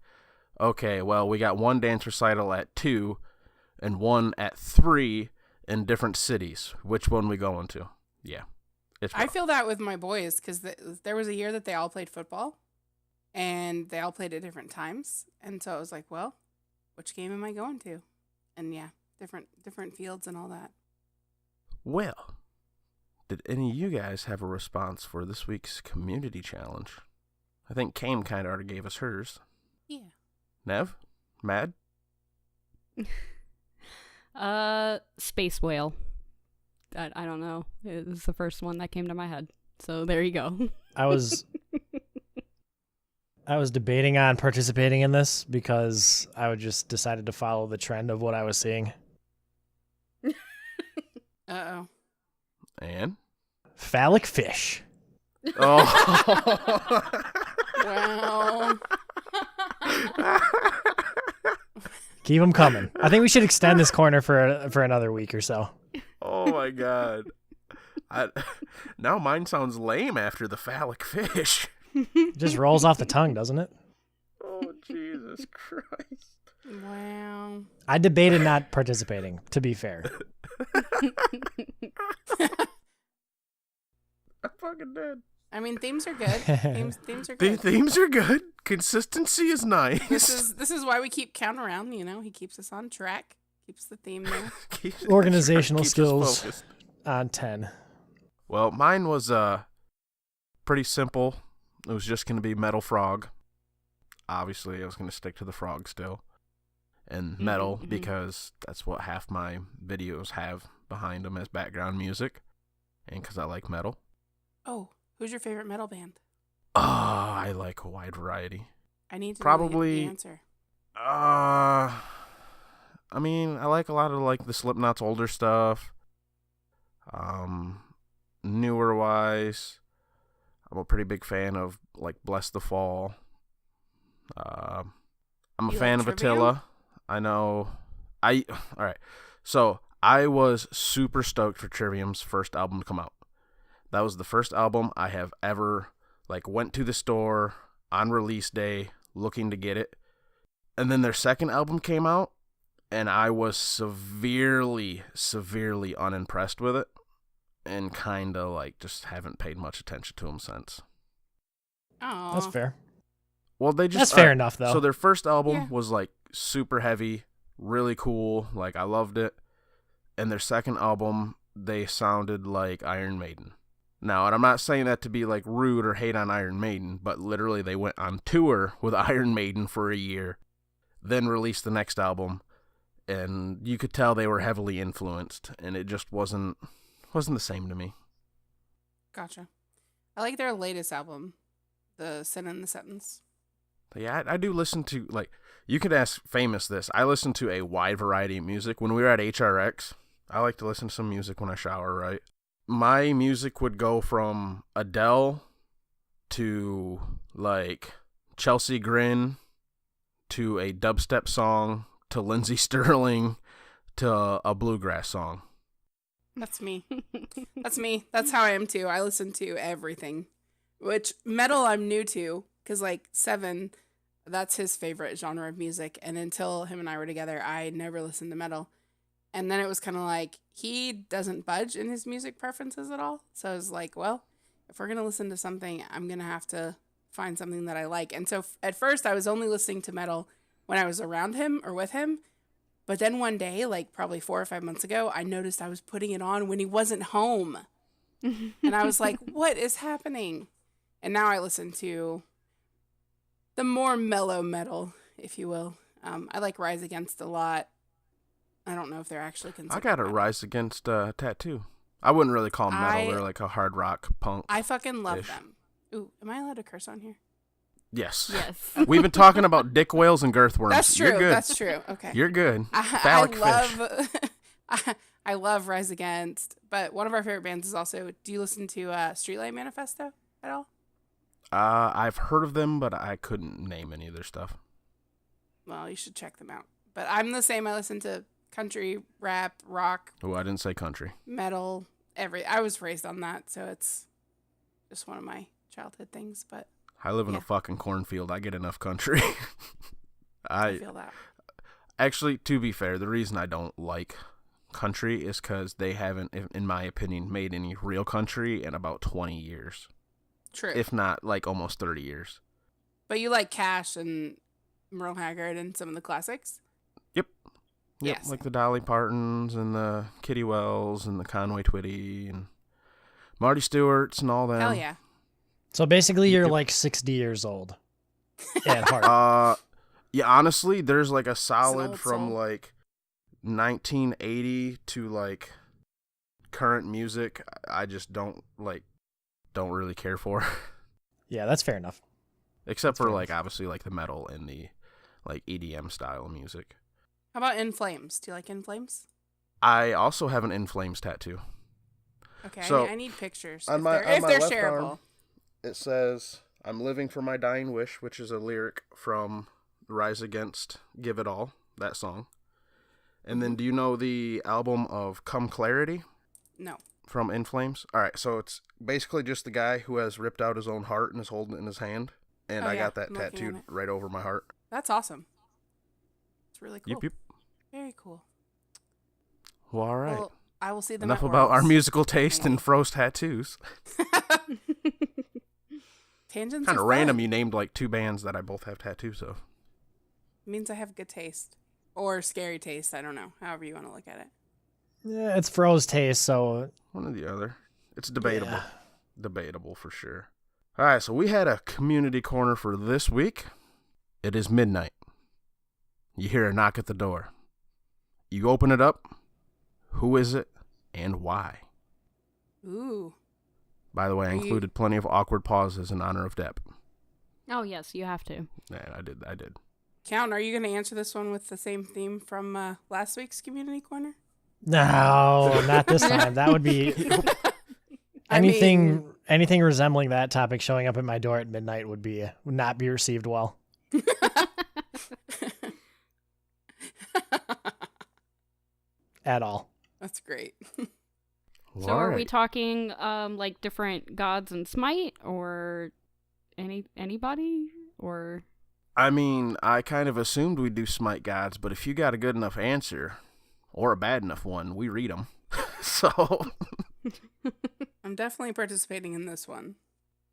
okay, well, we got one dance recital at 2 and one at 3 in different cities. Which one we going to? Yeah. It's
I
rough.
feel that with my boys because there was a year that they all played football and they all played at different times. And so I was like, well, which game am I going to? And yeah, different fields and all that.
Well, Did any of you guys have a response for this week's community challenge? I think Kame kind of already gave us hers.
Yeah.
Nev? Mad?
Space whale. I don't know. It was the first one that came to my head. So there you go.
I was debating on participating in this because I would just decided to follow the trend of what I was seeing.
Uh-oh.
And?
Phallic fish.
Oh.
Well.
Keep them coming. I think we should extend this corner for another week or so.
Oh my god. Now mine sounds lame after the phallic fish.
It just rolls off the tongue, doesn't it?
Oh, Jesus Christ.
Wow.
I debated not participating, to be fair.
I'm fucking dead.
I mean, themes are good. Themes are good.
Themes are good. Consistency is nice.
This is why we keep count around. You know, he keeps us on track. Keeps the theme there.
Organizational
Keeps us
skills
focused.
on 10.
Well, mine was pretty simple. It was just going to be Metal Frog. Obviously, I was going to stick to the frog still. And metal, because that's what half my videos have behind them as background music. And because I like metal.
Oh, who's your favorite metal band?
Oh, I like a wide variety.
I need to
Probably-
know the answer.
I mean, I like a lot of like the Slipknot's older stuff. Newer wise, I'm a pretty big fan of like Bless the Fall. I'm a
You
fan
like
of
Trivium?
Attila. I know. All right. So I was super stoked for Trivium's first album to come out. That was the first album I have ever like went to the store on release day looking to get it. And then their second album came out and I was severely unimpressed with it and kind of like just haven't paid much attention to them since.
Oh,
That's fair.
Well, they just
That's fair enough, though.
So their first album
Yeah.
was like super heavy, really cool, like I loved it. And their second album, they sounded like Iron Maiden. Now, and I'm not saying that to be like rude or hate on Iron Maiden, but literally they went on tour with Iron Maiden for a year, then released the next album, and you could tell they were heavily influenced, and it just wasn't the same to me.
gotcha. I like their latest album, The Sin in the Sentence.
But yeah, I do listen to, like, you could ask Famous this. I listen to a wide variety of music. When we were at HRX, I like to listen to some music when I shower, right? My music would go from Adele to, like, Chelsea Grin to a dubstep song to Lindsey Sterling to a bluegrass song.
That's me. That's me. That's how I am too. I listen to everything. Which metal I'm new to, because like Seven, that's his favorite genre of music. And until him and I were together, I never listened to metal. And then it was kind of like, he doesn't budge in his music preferences at all. So I was like, well, if we're going to listen to something, I'm going to have to find something that I like. And so at first I was only listening to metal when I was around him or with him. But then one day, like probably 4 or 5 months ago, I noticed I was putting it on when he wasn't home. And I was like, what is happening? And now I listen to the more mellow metal, if you will. I like Rise Against a lot. I don't know if they're actually considered
I got a
metal.
Rise Against tattoo. I wouldn't really call them metal. They're like a hard rock punk.
I fucking love
Ish.
them. Ooh, am I allowed to curse on here?
Yes.
Yes.
We've been talking about dick whales and girth worms.
That's true.
You're good.
That's true. Okay.
You're good.
I
Phallic fish.
love I love Rise Against, but one of our favorite bands is also, do you listen to Streetlight Manifesto at all?
I've heard of them, but I couldn't name any of their stuff.
Well, you should check them out. But I'm the same. I listen to country, rap, rock,
Oh, I didn't say country.
metal, I was raised on that, so it's just one of my childhood things, but
I live in
Yeah.
a fucking cornfield. I get enough country.
I feel that.
Actually, to be fair, the reason I don't like country is because they haven't, in my opinion, made any real country in about 20 years.
True.
If not, like, almost 30 years.
But you like Cash and Merle Haggard and some of the classics?
Yep,
Yes.
like the Dolly Partons and the Kitty Wells and the Conway Twitty and Marty Stewart's and all them.
Hell yeah.
So basically, you're like 60 years old at heart.
Yeah, honestly, there's like a solid
old
from
soul.
like 1980 to like current music. I just don't really care for.
Yeah, that's fair enough.
Except for
fair
like
enough.
obviously like the metal and the like EDM style music.
How about In Flames? Do you like In Flames?
I also have an In Flames tattoo.
Okay,
So,
I need pictures.
on
If
my-
they're,
on
if
my
they're
left
shareable.
arm, it says, "I'm living for my dying wish," which is a lyric from Rise Against Give It All, that song. And then do you know the album of Come Clarity
No.
from In Flames? All right, so it's basically just the guy who has ripped out his own heart and is holding it in his hand. And
Oh,
I
yeah,
got that
I'm looking at
tattooed
it.
right over my heart.
That's awesome. It's really cool.
Yep, yep.
Very cool.
Well, all right.
Well, I will see them
Enough
at
about our
Worlds.
musical taste
Maybe.
and Fro's tattoos.
Tangents
Kind of
are
random
fun.
you named like two bands that I both have tattoos of.
Means I have good taste. Or scary taste. I don't know. However you want to look at it.
Yeah, it's Fro's taste, so
One or the other. It's debatable.
Yeah.
Debatable for sure. All right, so we had a community corner for this week. It is midnight. You hear a knock at the door. You open it up. Who is it and why?
Ooh.
By the way, I
Are you-
included plenty of awkward pauses in honor of Depp.
Oh, yes, you have to.
Yeah, I did.
Count, are you going to answer this one with the same theme from last week's Community Corner?
no, not this time. That would be
I
anything.
mean-
Anything resembling that topic showing up at my door at midnight would not be received well at all.
That's great.
So are we talking like different gods in Smite or anybody or
I mean, I kind of assumed we'd do Smite Gods, but if you got a good enough answer, or a bad enough one, we read them. So...
I'm definitely participating in this one.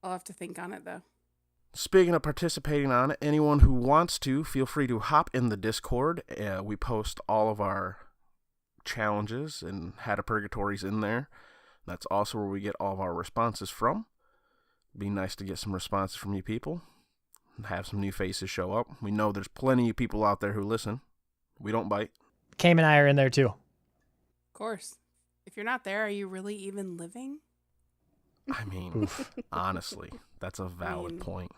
I'll have to think on it, though.
Speaking of participating on it, anyone who wants to, feel free to hop in the Discord. We post all of our challenges and Had a Purgatories in there. That's also where we get all of our responses from. Be nice to get some responses from you people. And have some new faces show up. We know there's plenty of people out there who listen. We don't bite.
Cam and I are in there too.
Of course. If you're not there, are you really even living?
I mean, honestly, that's a valid point.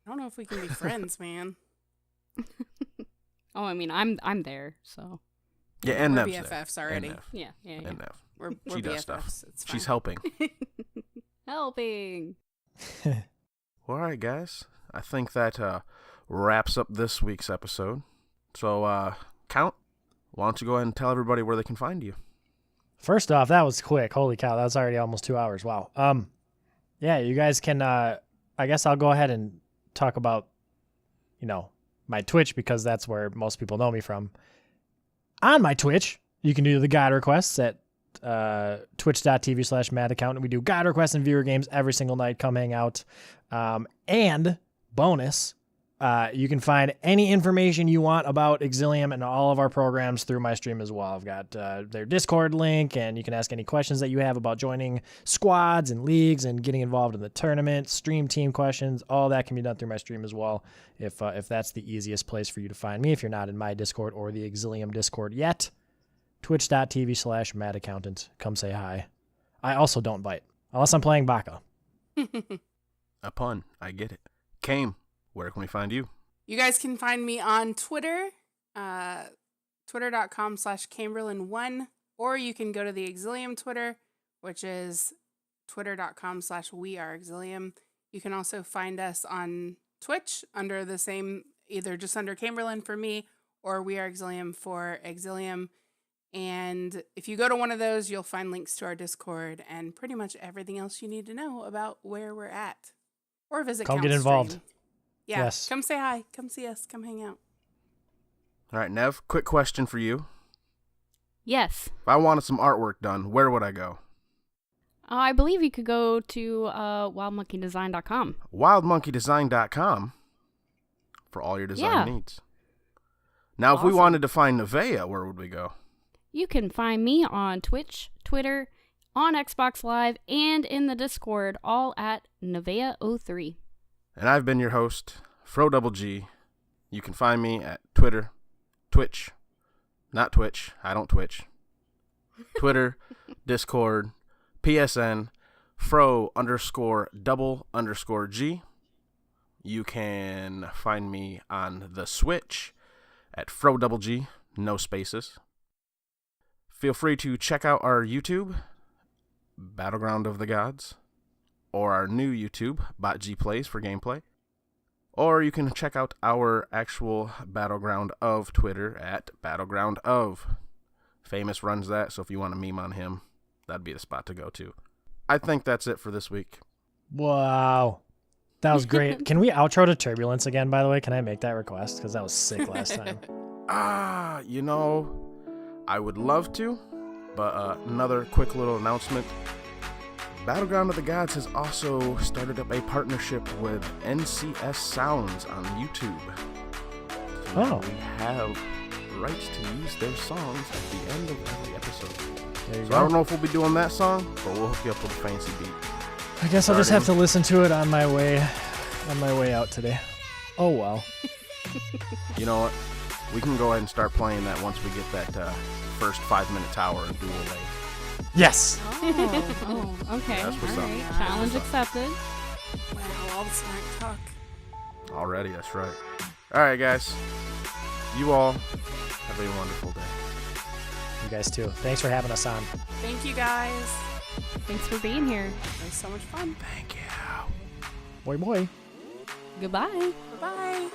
I don't know if we can be friends, man.
Oh, I mean, I'm there, so
Yeah, and
We're
Nev's
BFFs
there.
already.
And Nev.
yeah.
And Nev.
We're
She does
BFFs.
stuff.
It's fine.
She's helping.
Helping.
All right, guys. I think that wraps up this week's episode. So, Count, why don't you go ahead and tell everybody where they can find you?
First off, that was quick. Holy cow, that was already almost 2 hours. Wow. Yeah, you guys can. I guess I'll go ahead and talk about, my Twitch because that's where most people know me from. On my Twitch, you can do the God requests at twitch.tv/madaccountant. We do God requests and viewer games every single night. Come hang out. And bonus, you can find any information you want about Exilium and all of our programs through my stream as well. I've got their Discord link, and you can ask any questions that you have about joining squads and leagues and getting involved in the tournament, stream team questions. All that can be done through my stream as well, if that's the easiest place for you to find me, if you're not in my Discord or the Exilium Discord yet. Twitch.tv/madaccountant. Come say hi. I also don't bite, unless I'm playing Baka.
A pun. I get it. Kame, where can we find you?
You guys can find me on Twitter, twitter.com/Kaimberlyn1, or you can go to the Exilium Twitter, which is twitter.com/weareexilium. You can also find us on Twitch under the same, either just under Kaimberlyn for me, or We Are Exilium for Exilium. And if you go to one of those, you'll find links to our Discord and pretty much everything else you need to know about where we're at. Or visit
Come
Count's
get involved.
stream. Yeah,
Yes.
Come say hi. Come see us. Come hang out.
All right, Nev, quick question for you.
Yes.
If I wanted some artwork done, where would I go?
I believe you could go to wildmonkeydesign.com.
WildMonkeyDesign.com for all your design
Yeah.
needs. Now, if we
Awesome.
wanted to find Nevaeh, where would we go?
You can find me on Twitch, Twitter, on Xbox Live, and in the Discord, all at Nevea03.
And I've been your host, FroDoubleG. You can find me at Twitter, Twitch, not Twitch, I don't Twitch, Twitter, Discord, PSN, Fro_double_G. You can find me on the Switch at FroDoubleG, no spaces. Feel free to check out our YouTube, BattleGround of the Gods, or our new YouTube, BotG Plays for gameplay. Or you can check out our actual BattleGround of Twitter at BattleGround of. Famous runs that, so if you want to meme on him, that'd be the spot to go to. I think that's it for this week.
Wow. That was great. Can we outro to Turbulence again, by the way? Can I make that request? Because that was sick last time.
I would love to, but another quick little announcement. BattleGround of the Gods has also started up a partnership with NCS Sounds on YouTube. So we have rights to use their songs at the end of every episode.
There you
So
go.
I don't know if we'll be doing that song, but we'll hook you up with a fancy beat.
I guess I'll just have to listen to it on my way out today. Oh well.
You know what? We can go ahead and start playing that once we get that first 5-minute tower in Dual A.
Yes.
Oh, okay.
That's what's
all
up.
right. Challenge accepted.
Wow, all the smart talk.
Already, that's right. All right, guys. You all have a wonderful day.
You guys too. Thanks for having us on.
Thank you guys.
Thanks for being here.
It was so much fun.
Thank you.
Boy, boy.
Goodbye.
Bye-bye.